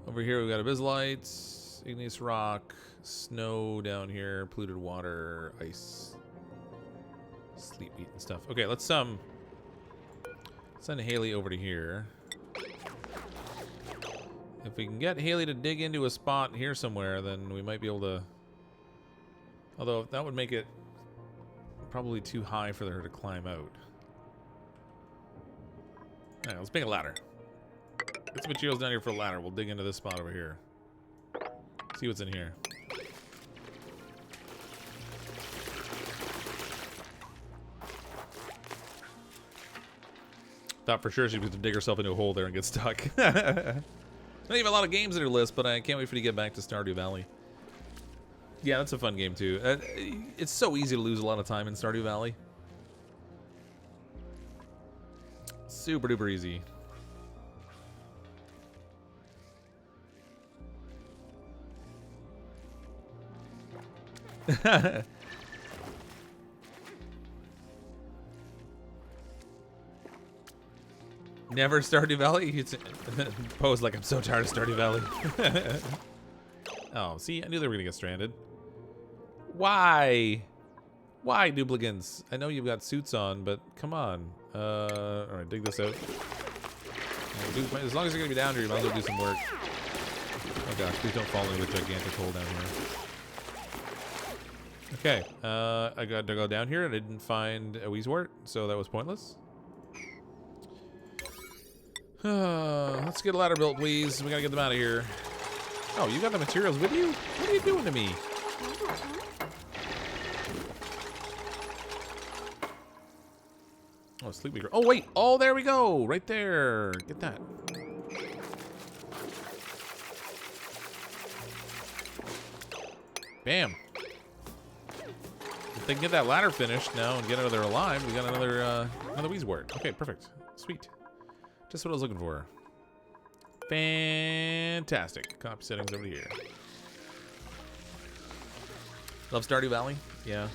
Over here we got Abyssalites, igneous rock, snow down here, polluted water, ice, sleep meat and stuff. Okay, let's Send Haley over to here. If we can get Haley to dig into a spot here somewhere, then we might be able to... Although, that would make it probably too high for her to climb out. Alright, let's make a ladder. Get some materials down here for a ladder. We'll dig into this spot over here. See what's in here. Thought for sure she was going to dig herself into a hole there and get stuck. Not even a lot of games in her list, but I can't wait for you to get back to Stardew Valley. Yeah, that's a fun game too. It's so easy to lose a lot of time in Stardew Valley. Super duper easy. Never Stardew Valley? You pose like I'm so tired of Stardew Valley. Oh, see? I knew they were going to get stranded. Why? Why, duplicants? I know you've got suits on, but come on. Alright, dig this out. As long as you're going to be down here, you might as well do some work. Oh gosh, please don't fall into a gigantic hole down here. Okay, I got to go down here and I didn't find a Weezewort, so that was pointless. Let's get a ladder built, please. We gotta get them out of here. Oh, you got the materials with you? What are you doing to me? Oh, sleepweaver. Oh, wait. Oh, there we go. Right there. Get that. Bam. If they can get that ladder finished now and get out of there alive, we got another Weezewort. Okay, perfect. Sweet. Just what I was looking for. Fantastic. Copy settings over here. Love Stardew Valley? Yeah.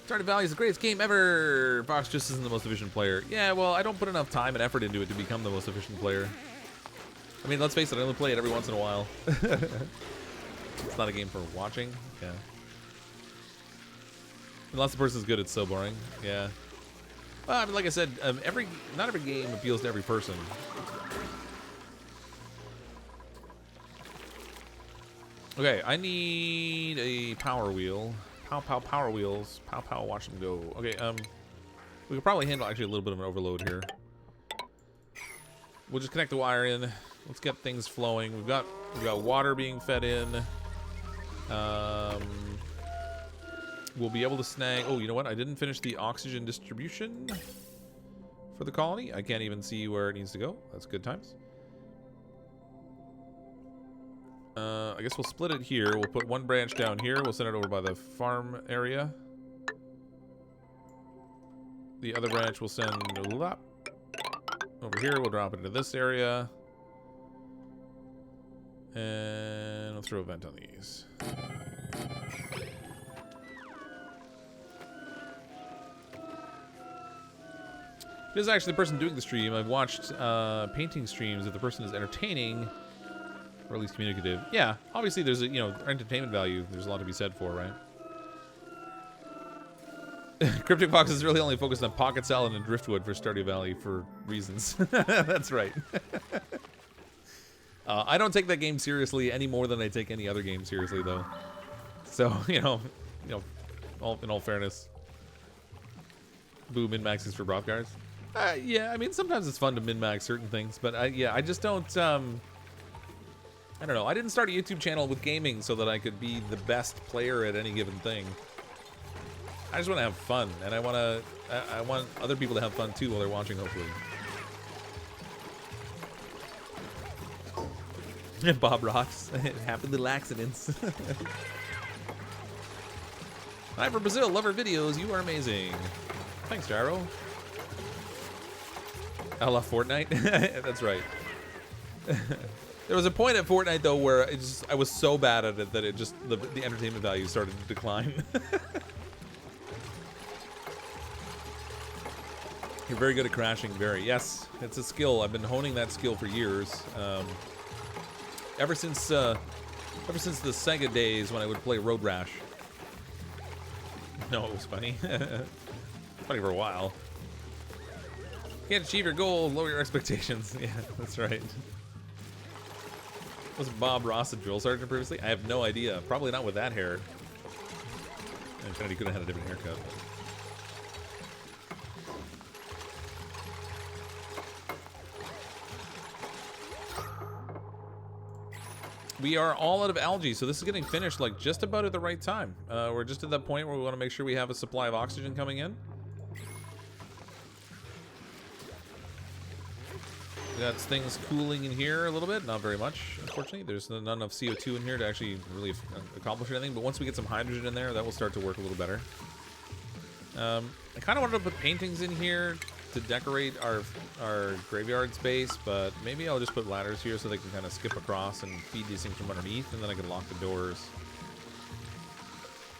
Stardew Valley is the greatest game ever. Fox just isn't the most efficient player. Yeah, well, I don't put enough time and effort into it to become the most efficient player. I mean, let's face it, I only play it every once in a while. It's not a game for watching. Yeah. Unless the person's good, it's so boring. Yeah. Well, I mean, like I said, not every game appeals to every person. Okay, I need a power wheel. Power wheels. Watch them go. Okay, we could probably handle actually a little bit of an overload here. We'll just connect the wire in. Let's get things flowing. We've got water being fed in. We'll be able to snag... Oh, you know what? I didn't finish the oxygen distribution for the colony. I can't even see where it needs to go. That's good times. I guess we'll split it here. We'll put one branch down here. We'll send it over by the farm area. The other branch we'll send over here. We'll drop it into this area. And we'll throw a vent on these. This is actually the person doing the stream. I've watched painting streams. If the person is entertaining, or at least communicative, yeah, obviously there's a entertainment value. There's a lot to be said for, right? CrypticFox is really only focused on pocket salad and driftwood for Stardew Valley for reasons. That's right. I don't take that game seriously any more than I take any other game seriously, though. So in all fairness, boo min-maxes for broth guards. Yeah, I mean, sometimes it's fun to min-max certain things, but I just don't, I don't know. I didn't start a YouTube channel with gaming so that I could be the best player at any given thing. I just want to have fun, and I want other people to have fun too while they're watching, hopefully. Bob rocks. Happy little accidents. Hi from Brazil. Love our videos. You are amazing. Thanks, Gyro. I love Fortnite. That's right. There was a point at Fortnite though where I was so bad at it that it just the entertainment value started to decline. You're very good at crashing. Very. Yes, it's a skill. I've been honing that skill for years. Ever since the Sega days when I would play Road Rash. No, it was funny. Funny for a while. Can't achieve your goals, lower your expectations. Yeah, that's right. Was Bob Ross a drill sergeant previously? I have no idea. Probably not with that hair. And Kennedy could have had a different haircut. We are all out of algae, so this is getting finished like just about at the right time. We're just at that point where we want to make sure we have a supply of oxygen coming in. We got things cooling in here a little bit, not very much, unfortunately. There's not enough CO2 in here to actually really accomplish anything, but once we get some hydrogen in there, that will start to work a little better. I kind of wanted to put paintings in here to decorate our graveyard space, but maybe I'll just put ladders here so they can kind of skip across and feed these things from underneath, and then I can lock the doors.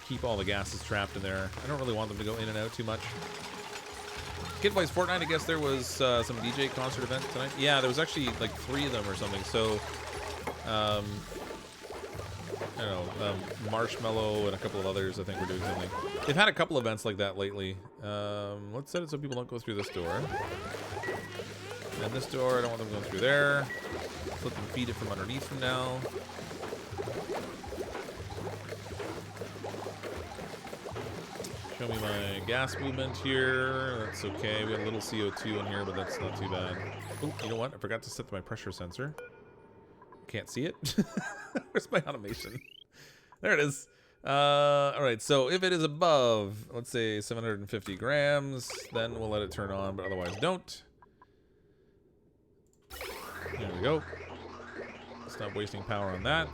Keep all the gases trapped in there. I don't really want them to go in and out too much. Kid Plays Fortnite, I guess there was some DJ concert event tonight. Yeah, there was actually like 3 of them or something. So, I don't know, Marshmallow and a couple of others, I think, were doing something. They've had a couple events like that lately. Let's set it so people don't go through this door. And this door, I don't want them going through there. Let them feed it from underneath from now. Show me my gas movement here. That's okay. We have a little CO2 in here, but that's not too bad. Oh, you know what? I forgot to set my pressure sensor. Can't see it. Where's my automation? There it is. All right, so if it is above, let's say 750 grams, then we'll let it turn on, but otherwise don't. There we go. Stop wasting power on that.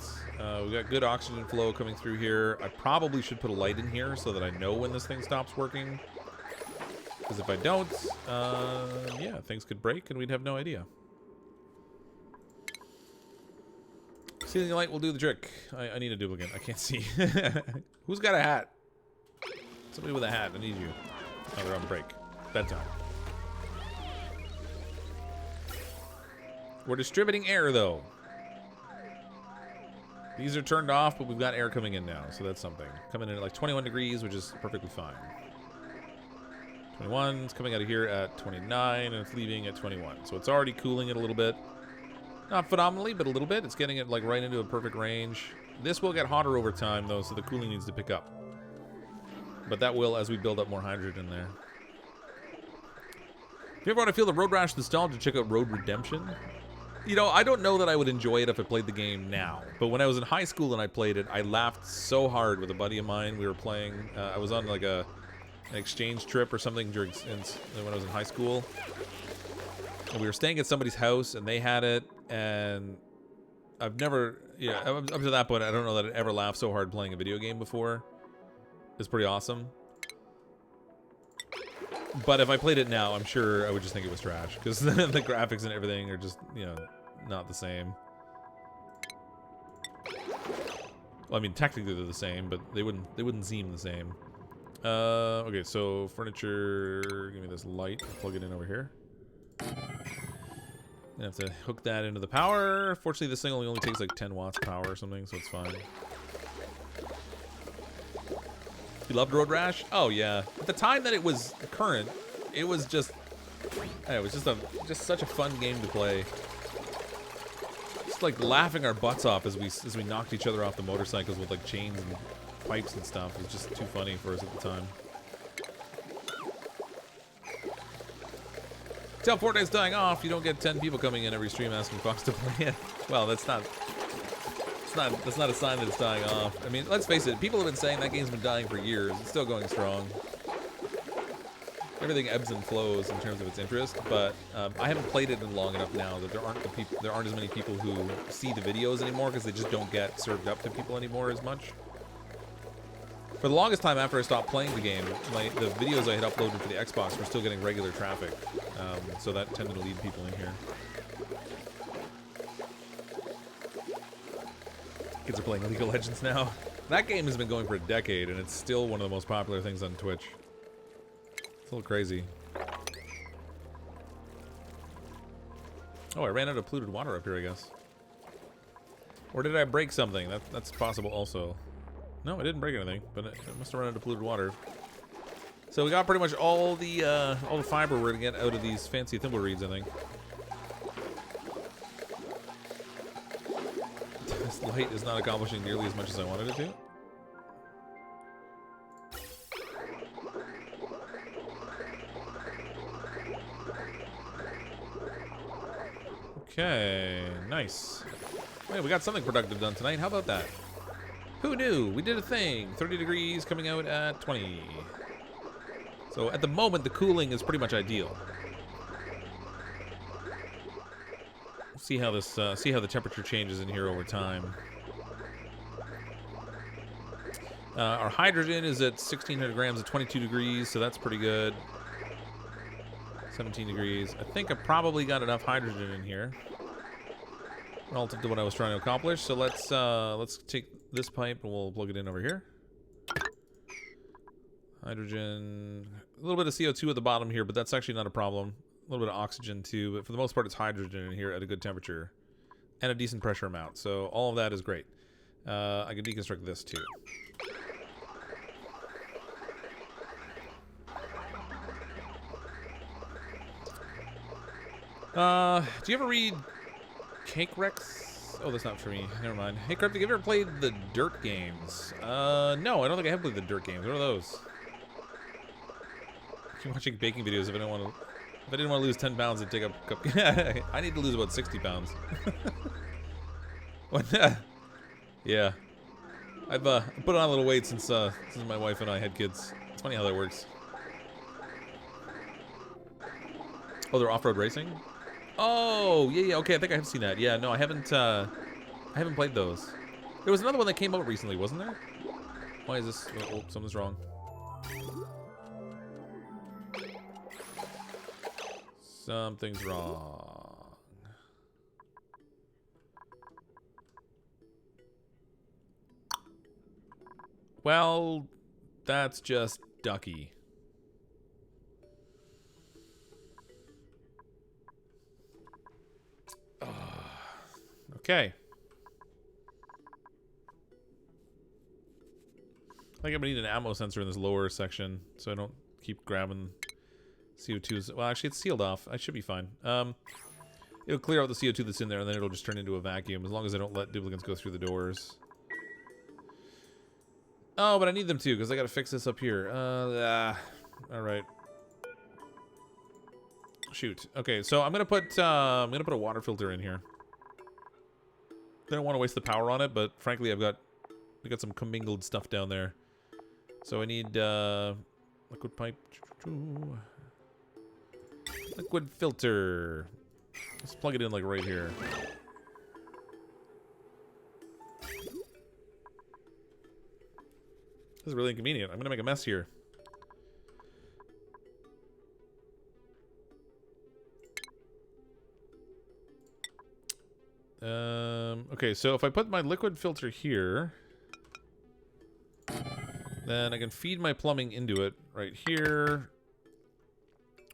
We got good oxygen flow coming through here. I probably should put a light in here so that I know when this thing stops working. Because if I don't, yeah, things could break and we'd have no idea. Ceiling light will do the trick. I need a duplicate. I can't see. Who's got a hat? Somebody with a hat. I need you. Oh, they're on break. Bedtime. We're distributing air, though. These are turned off, but we've got air coming in now, so that's something. Coming in at like 21 degrees, which is perfectly fine. 21, it's coming out of here at 29, and it's leaving at 21. So it's already cooling it a little bit. Not phenomenally, but a little bit. It's getting it like right into a perfect range. This will get hotter over time, though, so the cooling needs to pick up. But that will as we build up more hydrogen there. If you ever want to feel the Road Rash nostalgia, check out Road Redemption. You know, I don't know that I would enjoy it if I played the game now. But when I was in high school and I played it, I laughed so hard with a buddy of mine. We were playing, I was on like an exchange trip or something when I was in high school. And we were staying at somebody's house and they had it. And I've never, yeah, up to that point, I don't know that I'd ever laughed so hard playing a video game before. It's pretty awesome. But if I played it now, I'm sure I would just think it was trash because the graphics and everything are just, you know, not the same. Well, I mean, technically they're the same, but they wouldn't seem the same. Okay, so furniture. Give me this light. Plug it in over here. I have to hook that into the power. Fortunately, this thing only takes like 10 watts power or something, so it's fine. You loved Road Rash? Oh yeah. At the time that it was current, it was just, it was just such a fun game to play. Just like laughing our butts off as we knocked each other off the motorcycles with like chains and pipes and stuff. It was just too funny for us at the time. Tell Fortnite's dying off. You don't get 10 people coming in every stream asking Fox to play it. Well, that's not a sign that it's dying off. I mean, let's face it, people have been saying that game's been dying for years. It's still going strong. Everything ebbs and flows in terms of its interest, but I haven't played it in long enough now that there aren't as many people who see the videos anymore because they just don't get served up to people anymore as much. For the longest time after I stopped playing the game, the videos I had uploaded for the Xbox were still getting regular traffic, so that tended to lead people in here. Kids are playing League of Legends now. That game has been going for a decade, and it's still one of the most popular things on Twitch. It's a little crazy. Oh, I ran out of polluted water up here, I guess. Or did I break something? That's possible also. No, I didn't break anything, but it must have run out of polluted water. So we got pretty much all the fiber we're gonna get out of these fancy thimble reeds, I think. This light is not accomplishing nearly as much as I wanted it to. Okay, nice. Hey, we got something productive done tonight. How about that? Who knew? We did a thing. 30 degrees coming out at 20. So at the moment, the cooling is pretty much ideal. See how this, see how the temperature changes in here over time. Our hydrogen is at 1,600 grams at 22 degrees, so that's pretty good. 17 degrees. I think I probably got enough hydrogen in here relative to what I was trying to accomplish. So let's take this pipe and we'll plug it in over here. Hydrogen, a little bit of CO2 at the bottom here, but that's actually not a problem. A little bit of oxygen too, but for the most part it's hydrogen in here at a good temperature and a decent pressure amount. So all of that is great. I can deconstruct this too. Do you ever read Cake Rex? Oh, that's not for me. Never mind. Hey, Cryptic, have you ever played the Dirt games? No, I don't think I have played the Dirt games. What are those? I keep watching baking videos if I didn't want to lose 10 pounds and take up a cup. I need to lose about 60 pounds. What? Yeah. I've put on a little weight since my wife and I had kids. It's funny how that works. Oh, they're off-road racing? Oh, yeah, okay, I think I have seen that. Yeah, no, I haven't played those. There was another one that came out recently, wasn't there? Why is this? Oh, something's wrong. Something's wrong. Well, that's just ducky. Okay. I think I'm gonna need an ammo sensor in this lower section so I don't keep grabbing CO2s. Well, actually, it's sealed off. I should be fine. It'll clear out the CO2 that's in there, and then it'll just turn into a vacuum as long as I don't let duplicates go through the doors. Oh, but I need them too because I gotta fix this up here. All right. Shoot. Okay, so I'm gonna put a water filter in here. I don't want to waste the power on it, but frankly, we got some commingled stuff down there. So I need liquid pipe, liquid filter. Let's plug it in like right here. This is really inconvenient. I'm gonna make a mess here. Okay, so if I put my liquid filter here, then I can feed my plumbing into it right here.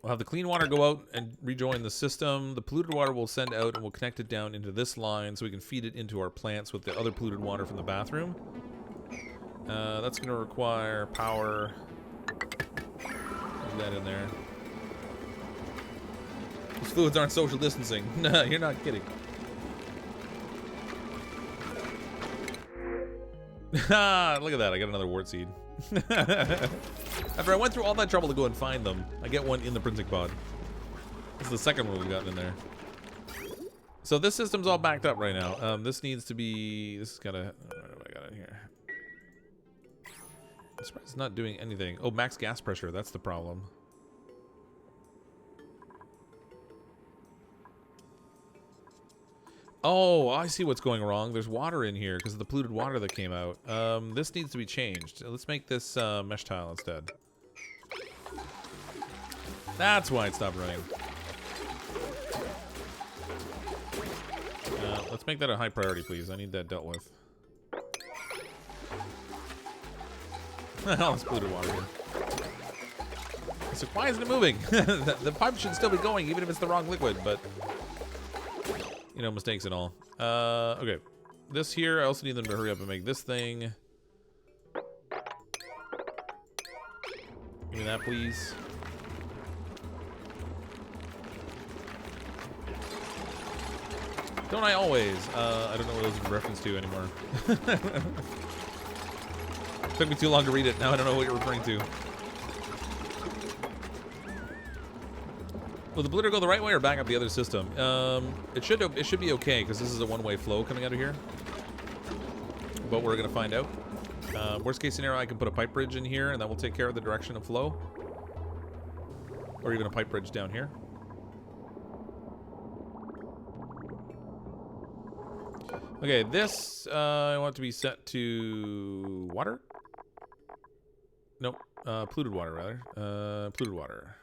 We'll have the clean water go out and rejoin the system. The polluted water will send out and we'll connect it down into this line so we can feed it into our plants with the other polluted water from the bathroom. That's going to require power. Put that in there. These fluids aren't social distancing. No, you're not kidding. Look at that, I got another wart seed. After I went through all that trouble to go and find them, I get one in the printing pod. This is the second one we've gotten in there. So this system's all backed up right now. This needs to be... This is gotta... What have I got in here? I'm surprised it's not doing anything. Oh, max gas pressure, that's the problem. Oh, I see what's going wrong. There's water in here because of the polluted water that came out. This needs to be changed. Let's make this mesh tile instead. That's why it stopped running. Let's make that a high priority, please. I need that dealt with. All this polluted water here. So why isn't it moving? The pipe should still be going, even if it's the wrong liquid, but... You know, mistakes and all. Okay. This here, I also need them to hurry up and make this thing. Give me that, please. Don't I always? I don't know what those are in reference to anymore. Took me too long to read it. Now I don't know what you're referring to. Will the blitter go the right way or back up the other system? It should be okay because this is a one-way flow coming out of here. But we're gonna find out. Worst case scenario, I can put a pipe bridge in here, and that will take care of the direction of flow, or even a pipe bridge down here. Okay, this I want to be set to water. Nope, polluted water rather. Polluted water.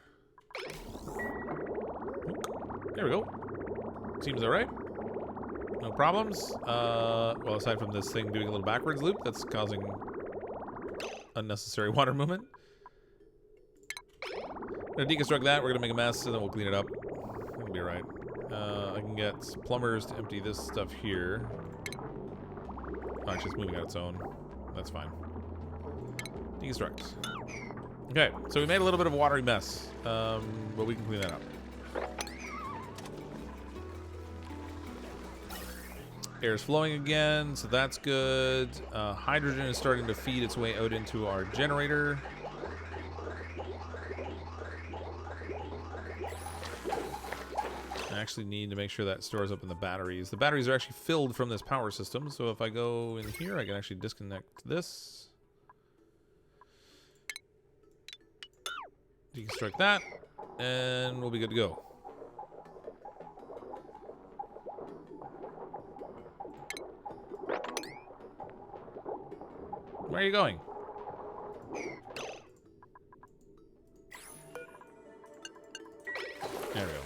There we go. Seems all right. No problems. Well, aside from this thing doing a little backwards loop that's causing unnecessary water movement. We're gonna deconstruct that. We're gonna make a mess, and then we'll clean it up. It'll be alright. I can get plumbers to empty this stuff here. Oh, actually, it's moving on its own. That's fine. Deconstruct. Okay, so we made a little bit of a watery mess, but we can clean that up. Air's flowing again, so that's good. Hydrogen is starting to feed its way out into our generator. I actually need to make sure that stores up in the batteries. The batteries are actually filled from this power system, so if I go in here, I can actually disconnect this. Deconstruct that, and we'll be good to go. Where are you going? There we go.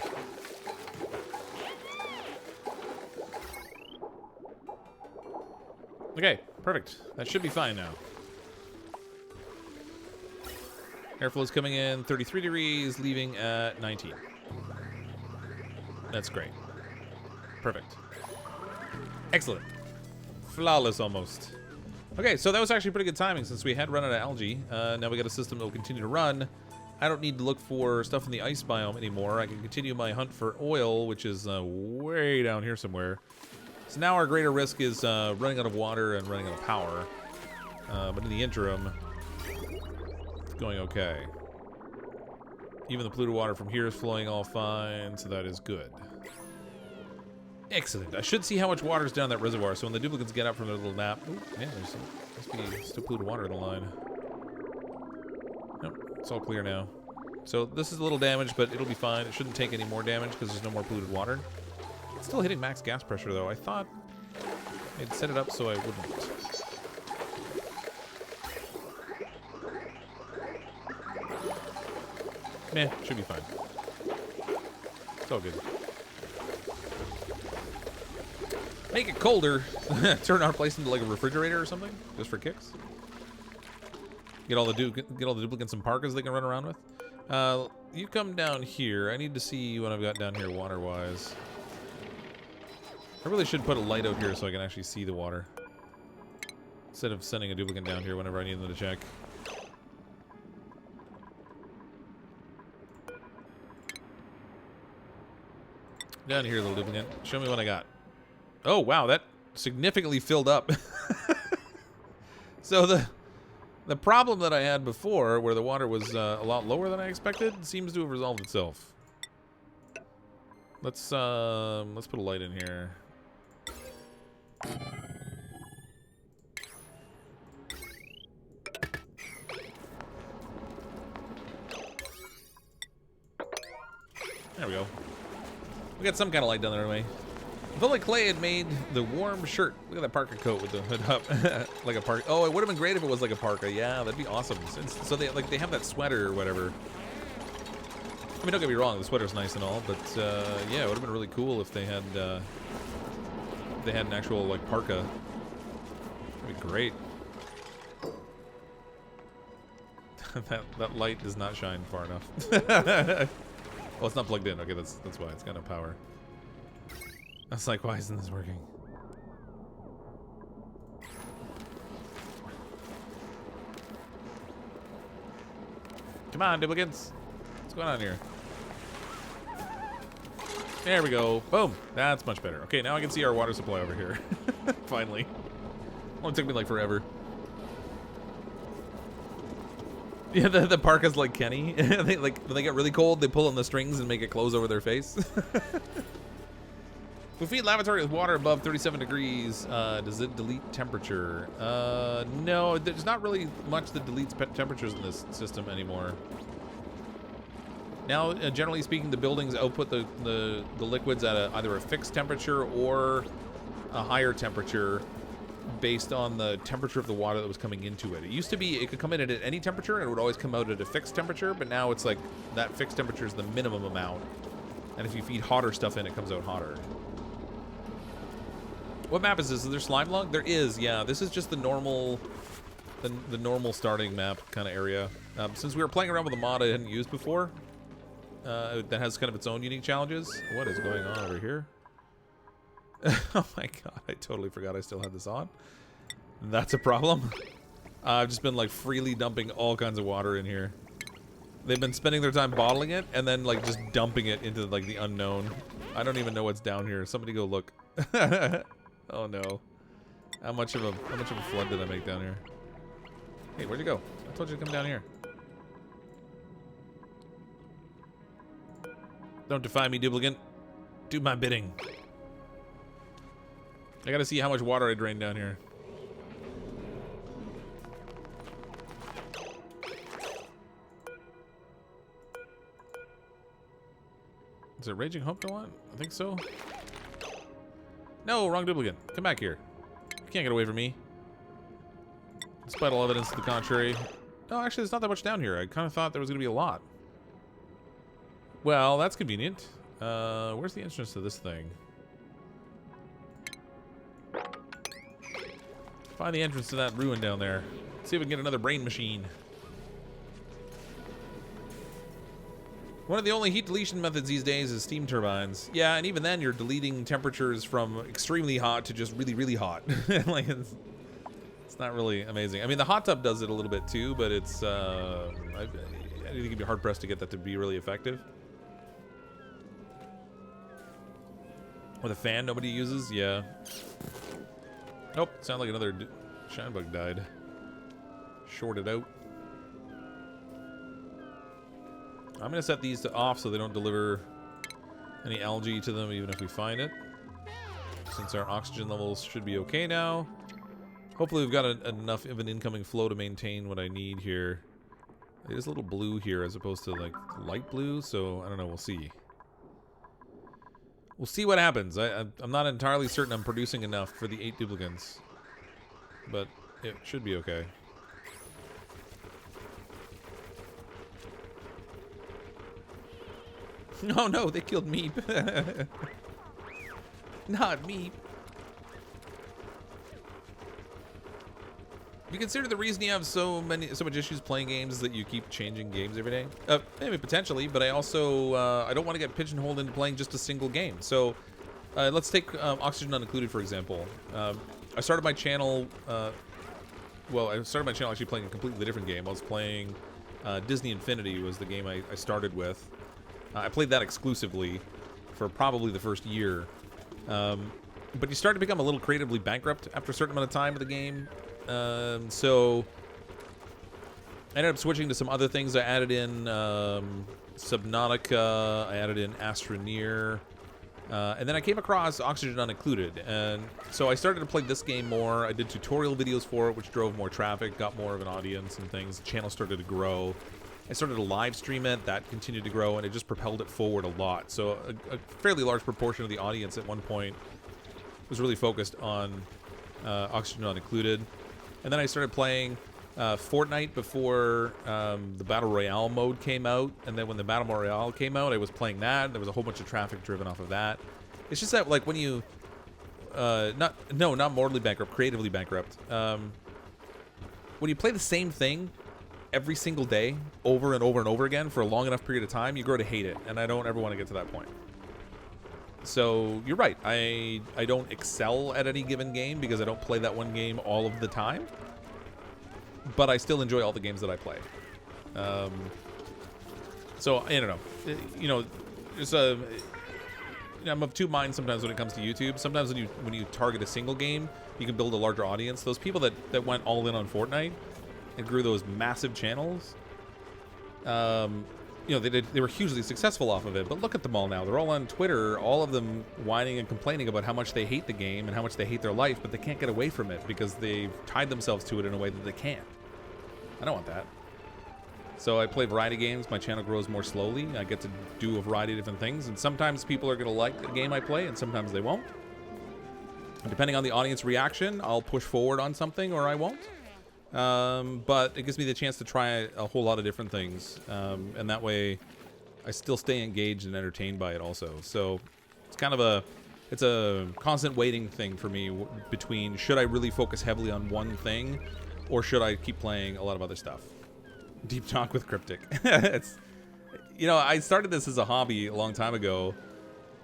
Okay, perfect. That should be fine now. Airflow's coming in 33 degrees, leaving at 19. That's great. Perfect. Excellent. Flawless almost. Okay, so that was actually pretty good timing since we had run out of algae. Now we got a system that will continue to run. I don't need to look for stuff in the ice biome anymore. I can continue my hunt for oil, which is way down here somewhere. So now our greater risk is running out of water and running out of power. But in the interim, it's going okay. Even the polluted water from here is flowing all fine, so that is good. Excellent. I should see how much water's down that reservoir, so when the duplicates get up from their little nap... Ooh, yeah, there's must be still polluted water in the line. Nope, it's all clear now. So this is a little damaged, but it'll be fine. It shouldn't take any more damage because there's no more polluted water. It's still hitting max gas pressure, though. I thought I'd set it up so I wouldn't. Meh, should be fine. It's all good. Make it colder. Turn our place into like a refrigerator or something, just for kicks. Get all the duplicates and parkas they can run around with. You come down here. I need to see what I've got down here water-wise. I really should put a light out here so I can actually see the water, instead of sending a duplicate down here whenever I need them to check. Down here, little duplicate. Show me what I got. Oh, wow, that significantly filled up. So the problem that I had before, where the water was a lot lower than I expected, seems to have resolved itself. Let's put a light in here. There we go. We got some kind of light down there anyway. If only Clay had made the warm shirt. Look at that parka coat with the hood up. Like a parka. Oh, it would have been great if it was like a parka. Yeah, that'd be awesome. So they have that sweater or whatever. I mean, don't get me wrong, the sweater's nice and all, but yeah, it would have been really cool if they had an actual like parka. That'd be great. that light does not shine far enough. Well, it's not plugged in. Okay, that's why. It's got no power. I was like, why isn't this working? Come on, duplicants. What's going on here? There we go. Boom. That's much better. Okay, now I can see our water supply over here. Finally. Only took me like forever. Yeah, the park is like Kenny. They, like, when they get really cold, they pull on the strings and make it close over their face. We feed lavatory with water above 37 degrees. Does it delete temperature? No, there's not really much that deletes temperatures in this system anymore. Now, generally speaking, the buildings output the liquids at either a fixed temperature or a higher temperature based on the temperature of the water that was coming into it. It used to be it could come in at any temperature and it would always come out at a fixed temperature, but now it's like that fixed temperature is the minimum amount. And if you feed hotter stuff in, it comes out hotter. What map is this? Is there slime log? There is, yeah. This is just the normal normal starting map kind of area. Since we were playing around with a mod I hadn't used before, that has kind of its own unique challenges. What is going on over here? Oh my god, I totally forgot I still had this on. That's a problem. I've just been like freely dumping all kinds of water in here. They've been spending their time bottling it and then like just dumping it into like the unknown. I don't even know what's down here. Somebody go look. Oh no. How much of a flood did I make down here? Hey, where'd you go? I told you to come down here. Don't defy me, duplicant. Do my bidding. I gotta see how much water I drained down here. Is it Raging Hope I want? I think so. No, wrong duplicate. Come back here. You can't get away from me. Despite all evidence to the contrary. No, actually, there's not that much down here. I kind of thought there was gonna be a lot. Well, that's convenient. Where's the entrance to this thing? Find the entrance to that ruin down there. See if we can get another brain machine. One of the only heat deletion methods these days is steam turbines. Yeah, and even then you're deleting temperatures from extremely hot to just really, really hot. Like it's not really amazing. I mean, the hot tub does it a little bit too, but it's I think you'd be hard pressed to get that to be really effective. With a fan nobody uses, yeah. Nope, sound like another shine bug died. Shorted out. I'm gonna set these to off so they don't deliver any algae to them even if we find it. Since our oxygen levels should be okay now. Hopefully we've got enough of an incoming flow to maintain what I need here. It is a little blue here as opposed to like light blue, so I don't know, we'll see. We'll see what happens. I'm not entirely certain I'm producing enough for the 8 duplicants. But it should be okay. Oh no, they killed Meep. Not Meep. Do you consider the reason you have so much issues playing games is that you keep changing games every day? Maybe potentially, but I also I don't want to get pigeonholed into playing just a single game. So let's take Oxygen Unincluded for example. I started my channel. I started my channel actually playing a completely different game. I was playing Disney Infinity was the game I started with. I played that exclusively for probably the first year. But you start to become a little creatively bankrupt after a certain amount of time with the game. So I ended up switching to some other things. I added in Subnautica, I added in Astroneer, and then I came across Oxygen Unincluded, and so I started to play this game more. I did tutorial videos for it, which drove more traffic, got more of an audience and things. The channel started to grow. I started to live stream it, that continued to grow, and it just propelled it forward a lot. So a fairly large proportion of the audience at one point was really focused on Oxygen Unincluded. And then I started playing Fortnite before the Battle Royale mode came out. And then when the Battle Royale came out, I was playing that. There was a whole bunch of traffic driven off of that. It's just that, like, when you... not mortally bankrupt, creatively bankrupt. When you play the same thing every single day, over and over and over again, for a long enough period of time, you grow to hate it. And I don't ever want to get to that point. So you're right. I don't excel at any given game because I don't play that one game all of the time. But I still enjoy all the games that I play. So I don't know. You know, there's a. You know, I'm of two minds sometimes when it comes to YouTube. Sometimes when you target a single game, you can build a larger audience. Those people that went all in on Fortnite and grew those massive channels, you know, they were hugely successful off of it. But look at them all now. They're all on Twitter, all of them whining and complaining about how much they hate the game and how much they hate their life, but they can't get away from it because they've tied themselves to it in a way that they can't. I don't want that. So I play variety games. My channel grows more slowly. I get to do a variety of different things. And sometimes people are going to like the game I play, and sometimes they won't. And depending on the audience reaction, I'll push forward on something or I won't. But it gives me the chance to try a whole lot of different things. And that way, I still stay engaged and entertained by it also. So it's kind of it's a constant waiting thing for me between should I really focus heavily on one thing or should I keep playing a lot of other stuff. Deep talk with Cryptic. It's, you know, I started this as a hobby a long time ago,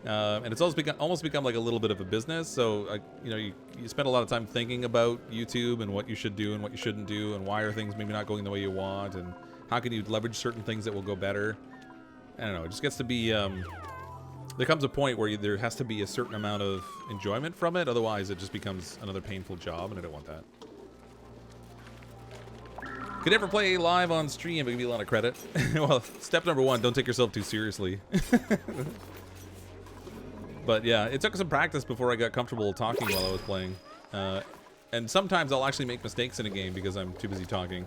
and it's almost become like a little bit of a business. So, you know, you spend a lot of time thinking about YouTube and what you should do and what you shouldn't do, and why are things maybe not going the way you want, and how can you leverage certain things that will go better. I don't know. It just gets to be. There comes a point where there has to be a certain amount of enjoyment from it. Otherwise, it just becomes another painful job, and I don't want that. Could never play live on stream, but give you a lot of credit. Well, step number one, don't take yourself too seriously. But yeah, it took some practice before I got comfortable talking while I was playing. And sometimes I'll actually make mistakes in a game because I'm too busy talking.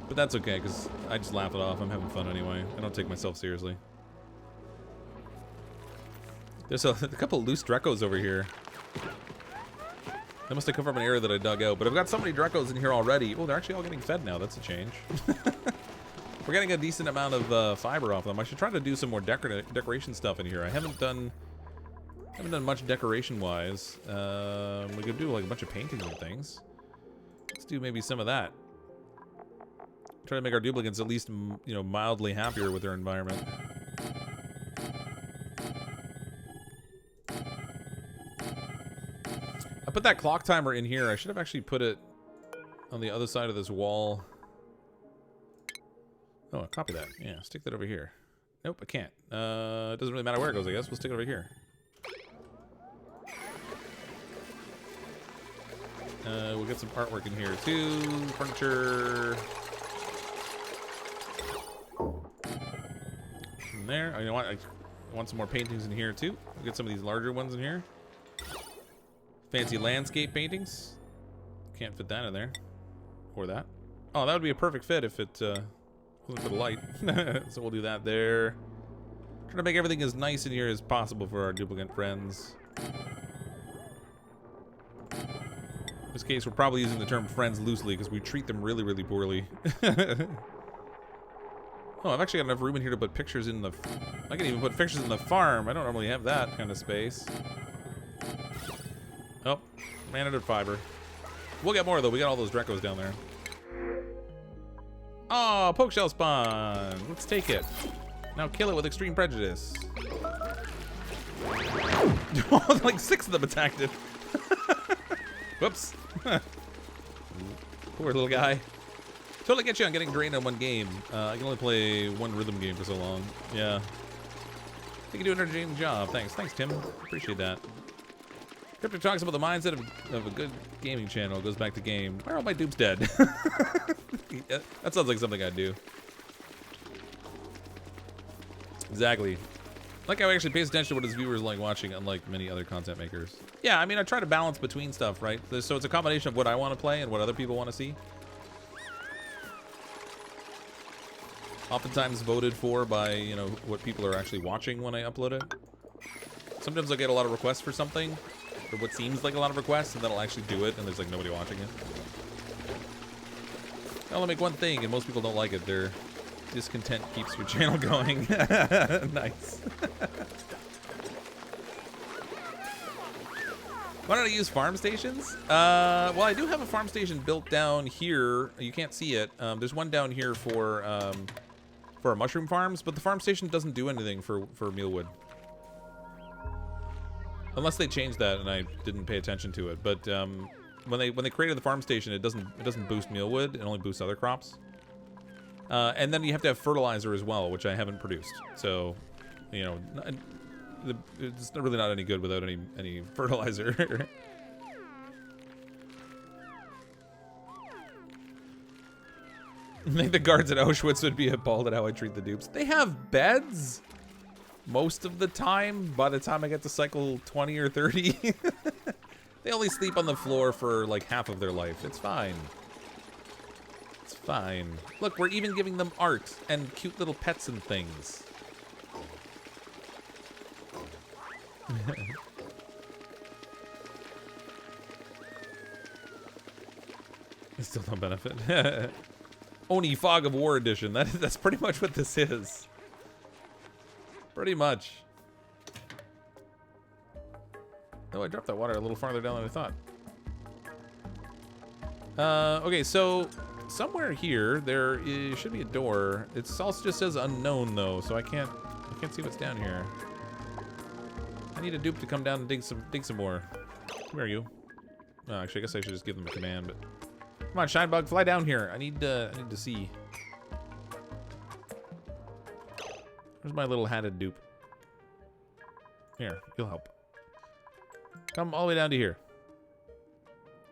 But that's okay, because I just laugh it off. I'm having fun anyway. I don't take myself seriously. There's a couple of loose Drecos over here. They must have come from an area that I dug out, but I've got so many Drecos in here already. Oh, they're actually all getting fed now. That's a change. We're getting a decent amount of fiber off them. I should try to do some more decoration stuff in here. I haven't done much decoration-wise. We could do like a bunch of paintings and things. Let's do maybe some of that. Try to make our duplicates at least, you know, mildly happier with their environment. I put that clock timer in here. I should have actually put it on the other side of this wall. Oh, copy that. Yeah, stick that over here. Nope, I can't. It doesn't really matter where it goes, I guess. We'll stick it over here. We'll get some artwork in here too. Furniture. In there. You know what? I want some more paintings in here too. We'll get some of these larger ones in here. Fancy landscape paintings. Can't fit that in there. Or that. Oh, that would be a perfect fit if it wasn't for the light. So we'll do that there. Trying to make everything as nice in here as possible for our duplicate friends. In this case, we're probably using the term friends loosely because we treat them really, really poorly. Oh, I've actually got enough room in here to put pictures in the... I can even put pictures in the farm. I don't normally have that kind of space. Oh, ran out of fiber. We'll get more, though. We got all those Drecos down there. Oh, poke shell spawn. Let's take it. Now kill it with extreme prejudice. Like 6 of them attacked it. Whoops. Poor little guy. Totally get you on getting drained on one game. I can only play one rhythm game for so long. Yeah. You can do an entertaining job. Thanks. Thanks, Tim. Appreciate that. Cryptic talks about the mindset of a good gaming channel. It goes back to game. Why are all my dupes dead? Yeah, that sounds like something I'd do. Exactly. Like how he actually pays attention to what his viewers like watching, unlike many other content makers. Yeah, I mean, I try to balance between stuff, right? So it's a combination of what I want to play and what other people want to see. Oftentimes voted for by, you know, what people are actually watching when I upload it. Sometimes I get a lot of requests for something, or what seems like a lot of requests, and then I'll actually do it, and there's like nobody watching it. I'll make one thing, and most people don't like it. Their discontent keeps your channel going. Nice. Why don't I use farm stations? Well, I do have a farm station built down here. You can't see it. There's one down here for our mushroom farms, but the farm station doesn't do anything for mealwood. Unless they changed that and I didn't pay attention to it. But when they created the farm station, it doesn't boost mealwood. It only boosts other crops. And then you have to have fertilizer as well, which I haven't produced. So, you know, it's really not any good without any fertilizer. I think the guards at Auschwitz would be appalled at how I treat the dupes. They have beds most of the time. By the time I get to cycle 20 or 30, they only sleep on the floor for like half of their life. It's fine. It's fine. Look, we're even giving them art and cute little pets and things. They still don't benefit. Oni Fog of War Edition. That's pretty much what this is. Pretty much. Oh, I dropped that water a little farther down than I thought. Okay, so somewhere here should be a door. It also just says unknown though, so I can't see what's down here. I need a dupe to come down and dig some more. Where are you? Oh, actually, I guess I should just give them a command. But come on, Shinebug, fly down here. I need to see. Where's my little hatted dupe? Here, you'll help. Come all the way down to here.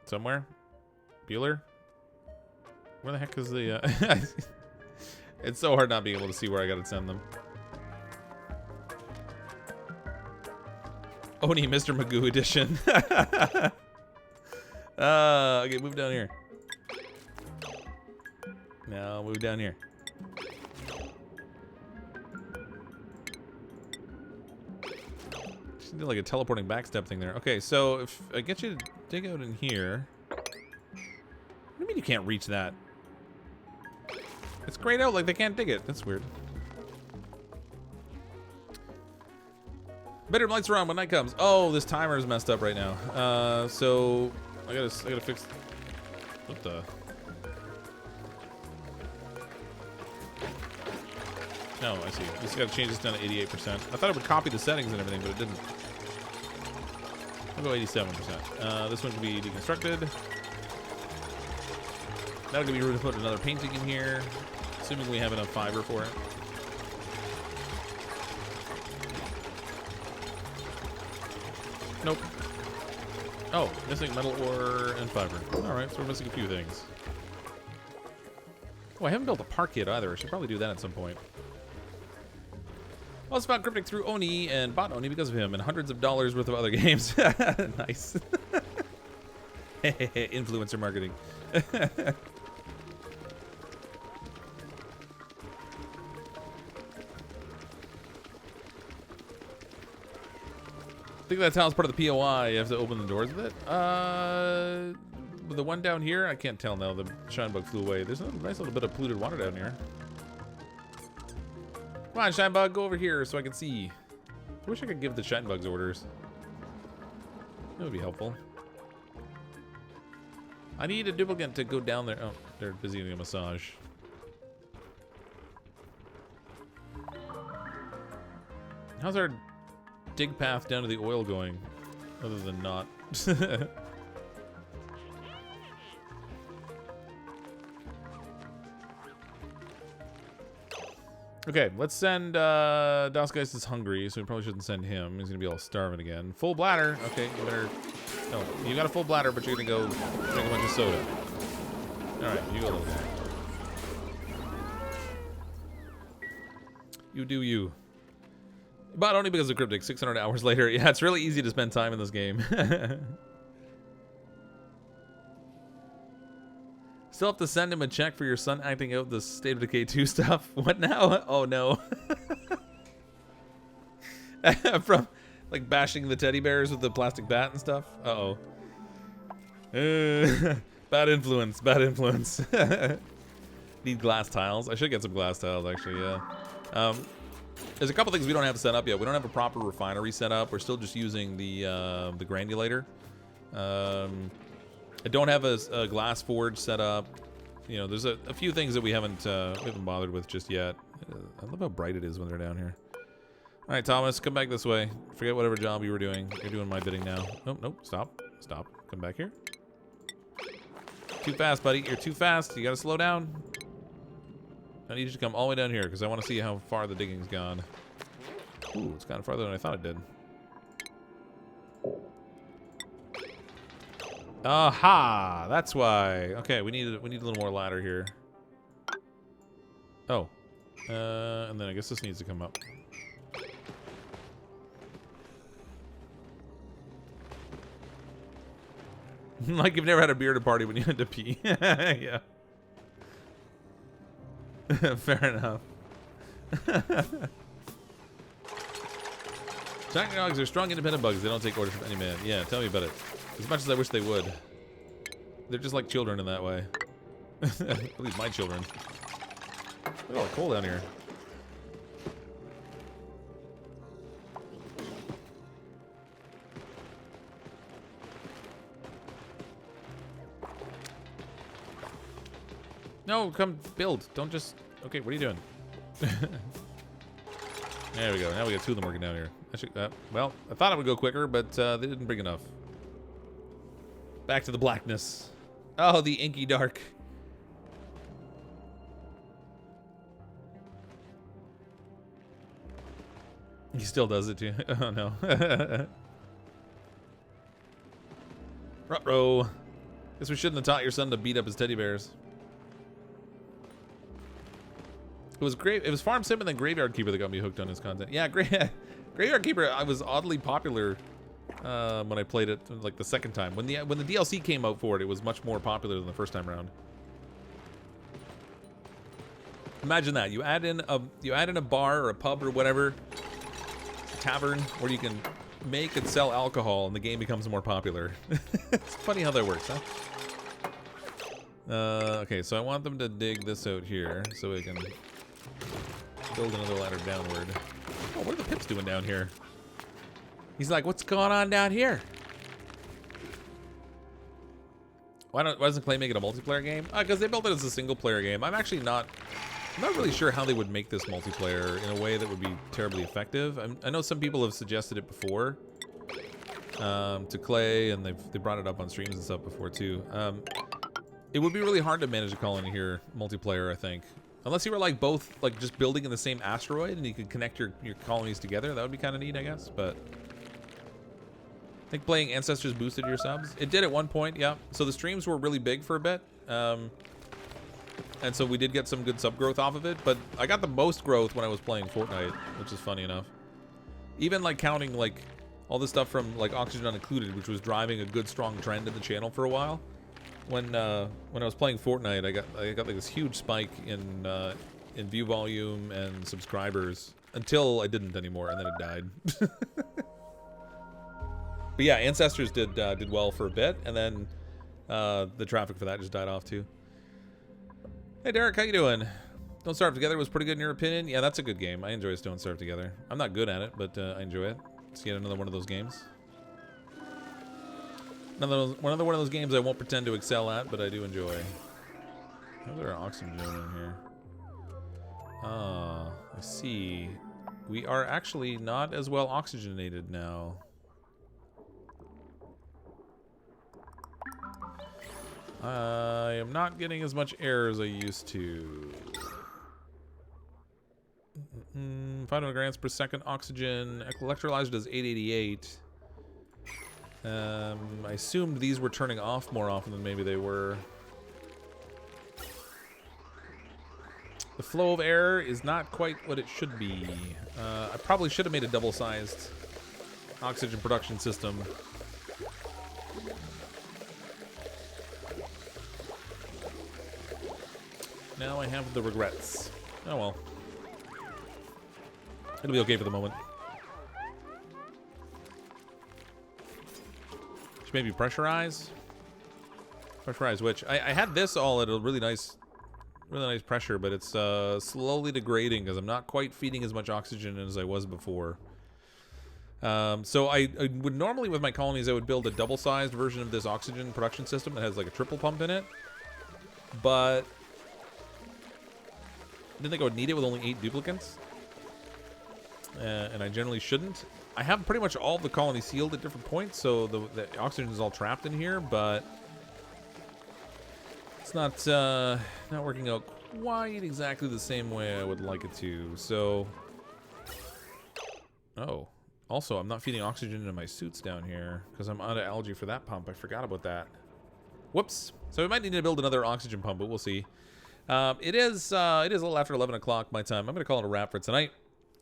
Somewhere? Bueller? Where the heck is the... It's so hard not being able to see where I gotta send them. Oni Mr. Magoo edition. Okay, move down here. Now move down here. Just did like a teleporting backstep thing there. Okay, so if I get you to dig out in here. What do you mean you can't reach that? It's grayed out like they can't dig it. That's weird. Bedroom lights are on when night comes. Oh, this timer is messed up right now. So I gotta fix. What the? No, I see. Just gotta change this down to 88%. I thought it would copy the settings and everything, but it didn't. I'll go 87%. This one can be deconstructed. That'll give me room to put another painting in here, assuming we have enough fiber for it. Nope. Oh, missing metal ore and fiber. Alright, so we're missing a few things. Oh, I haven't built a park yet either. I should probably do that at some point. Also found Cryptic through Oni and bought Oni because of him and hundreds of dollars worth of other games. Nice. Influencer marketing. I think that's how it's part of the POI. You have to open the doors with it. The one down here, I can't tell now. The Shinebug flew away. There's a nice little bit of polluted water down here. Come on, Shinebug, go over here so I can see. I wish I could give the Shinebugs orders. That would be helpful. I need a duplicate to go down there. Oh, they're busy doing a massage. How's our dig path down to the oil going? Other than not. Okay, let's send Dasgeist is hungry, so we probably shouldn't send him. He's gonna be all starving again. Full bladder. Okay, you better. No, you got a full bladder, but you're gonna go drink a bunch of soda. Alright, you go a little bit. You do you. But only because of Cryptic, 600 hours later. Yeah, it's really easy to spend time in this game. Still have to send him a check for your son acting out the State of Decay 2 stuff. What now? Oh no. From like bashing the teddy bears with the plastic bat and stuff. Uh-oh. Bad influence, bad influence. Need glass tiles. I should get some glass tiles actually, yeah. There's a couple things we don't have set up yet. We don't have a proper refinery set up. We're still just using the granulator. I don't have a glass forge set up. You know, there's a few things that we haven't bothered with just yet. I love how bright it is when they're down here. All right, Thomas, come back this way. Forget whatever job you were doing. You're doing my bidding now. Nope, nope, stop, stop. Come back here. Too fast, buddy. You're too fast. You gotta slow down. I need you to come all the way down here because I want to see how far the digging's gone. Ooh, it's kind of farther than I thought it did. Aha! That's why. Okay, we need a little more ladder here. Oh, and then I guess this needs to come up. Like you've never had a beer at a party when you had to pee. Yeah. Fair enough. Giant dogs are strong, independent bugs. They don't take orders from any man. Yeah, tell me about it. As much as I wish they would. They're just like children in that way. At least my children. Look at all the coal down here. No, come build. Don't just... Okay, what are you doing? There we go. Now we got two of them working down here. Well, I thought it would go quicker, but they didn't bring enough. Back to the blackness. Oh, the inky dark. He still does it too. Oh no. Ruh-roh. Guess we shouldn't have taught your son to beat up his teddy bears. It was great. It was Farm Sim and then Graveyard Keeper that got me hooked on his content. Yeah, Graveyard Keeper. I was oddly popular when I played it like the second time. When the DLC came out for it, it was much more popular than the first time around. Imagine that you add in a bar or a pub or whatever, a tavern where you can make and sell alcohol, and the game becomes more popular. It's funny how that works, huh? Okay, so I want them to dig this out here so we can build another ladder downward. Oh, what are the pips doing down here? He's like, what's going on down here? Why doesn't Clay make it a multiplayer game? Because they built it as a single player game. I'm not really sure how they would make this multiplayer in a way that would be terribly effective. I know some people have suggested it before to Clay, and they brought it up on streams and stuff before too. It would be really hard to manage a colony here, multiplayer, I think. Unless you were like both, like just building in the same asteroid and you could connect your colonies together. That would be kind of neat, I guess. But I think playing Ancestors boosted your subs. It did at one point, yeah. So the streams were really big for a bit. And so we did get some good sub growth off of it. But I got the most growth when I was playing Fortnite, which is funny enough. Even like counting like all the stuff from like Oxygen Unincluded, which was driving a good strong trend in the channel for a while. When I was playing Fortnite, I got like this huge spike in view volume and subscribers until I didn't anymore, and then it died. But yeah, Ancestors did well for a bit, and then the traffic for that just died off too. Hey Derek, how you doing? Don't Starve Together was pretty good in your opinion. Yeah, that's a good game. I enjoy Don't Starve Together. I'm not good at it, but I enjoy it. It's yet another one of those games. Another one of those games I won't pretend to excel at, but I do enjoy. How's our oxygen doing in here? Ah, I see. We are actually not as well oxygenated now. I am not getting as much air as I used to. 500 grams per second oxygen. Electrolyzer does 888. I assumed these were turning off more often than maybe they were. The flow of air is not quite what it should be. I probably should have made a double-sized oxygen production system. Now I have the regrets. Oh well. It'll be okay for the moment. Should maybe pressurize? Pressurize which? I had this all at a really nice pressure, but it's slowly degrading because I'm not quite feeding as much oxygen as I was before. So I would normally, with my colonies, I would build a double-sized version of this oxygen production system that has like a triple pump in it. But I didn't think I would need it with only 8 duplicates. And I generally shouldn't. I have pretty much all the colonies sealed at different points, so the oxygen is all trapped in here, but It's not working out quite exactly the same way I would like it to. So, oh, also I'm not feeding oxygen into my suits down here because I'm out of algae for that pump. I forgot about that. Whoops. So we might need to build another oxygen pump, but we'll see. It is a little after 11 o'clock my time. I'm going to call it a wrap for tonight.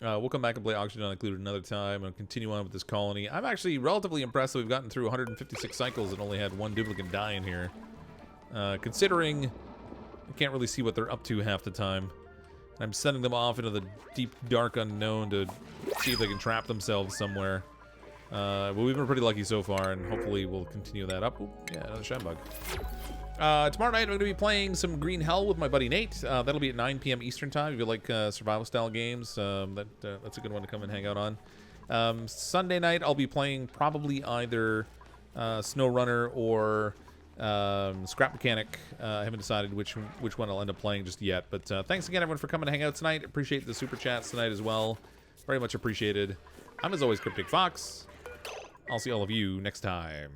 We'll come back and play Oxygen Unincluded another time and continue on with this colony. I'm actually relatively impressed that we've gotten through 156 cycles and only had one duplicate die in here. Considering I can't really see what they're up to half the time. I'm sending them off into the deep, dark unknown to see if they can trap themselves somewhere. But we've been pretty lucky so far, and hopefully we'll continue that up. Ooh, yeah, another shine bug. Tomorrow night I'm going to be playing some Green Hell with my buddy Nate. That'll be at 9 p.m. Eastern time. If you like survival-style games, that's a good one to come and hang out on. Sunday night I'll be playing probably either SnowRunner or Scrap Mechanic. I haven't decided which one I'll end up playing just yet. But thanks again, everyone, for coming to hang out tonight. Appreciate the super chats tonight as well. Very much appreciated. I'm, as always, CrypticFox. I'll see all of you next time.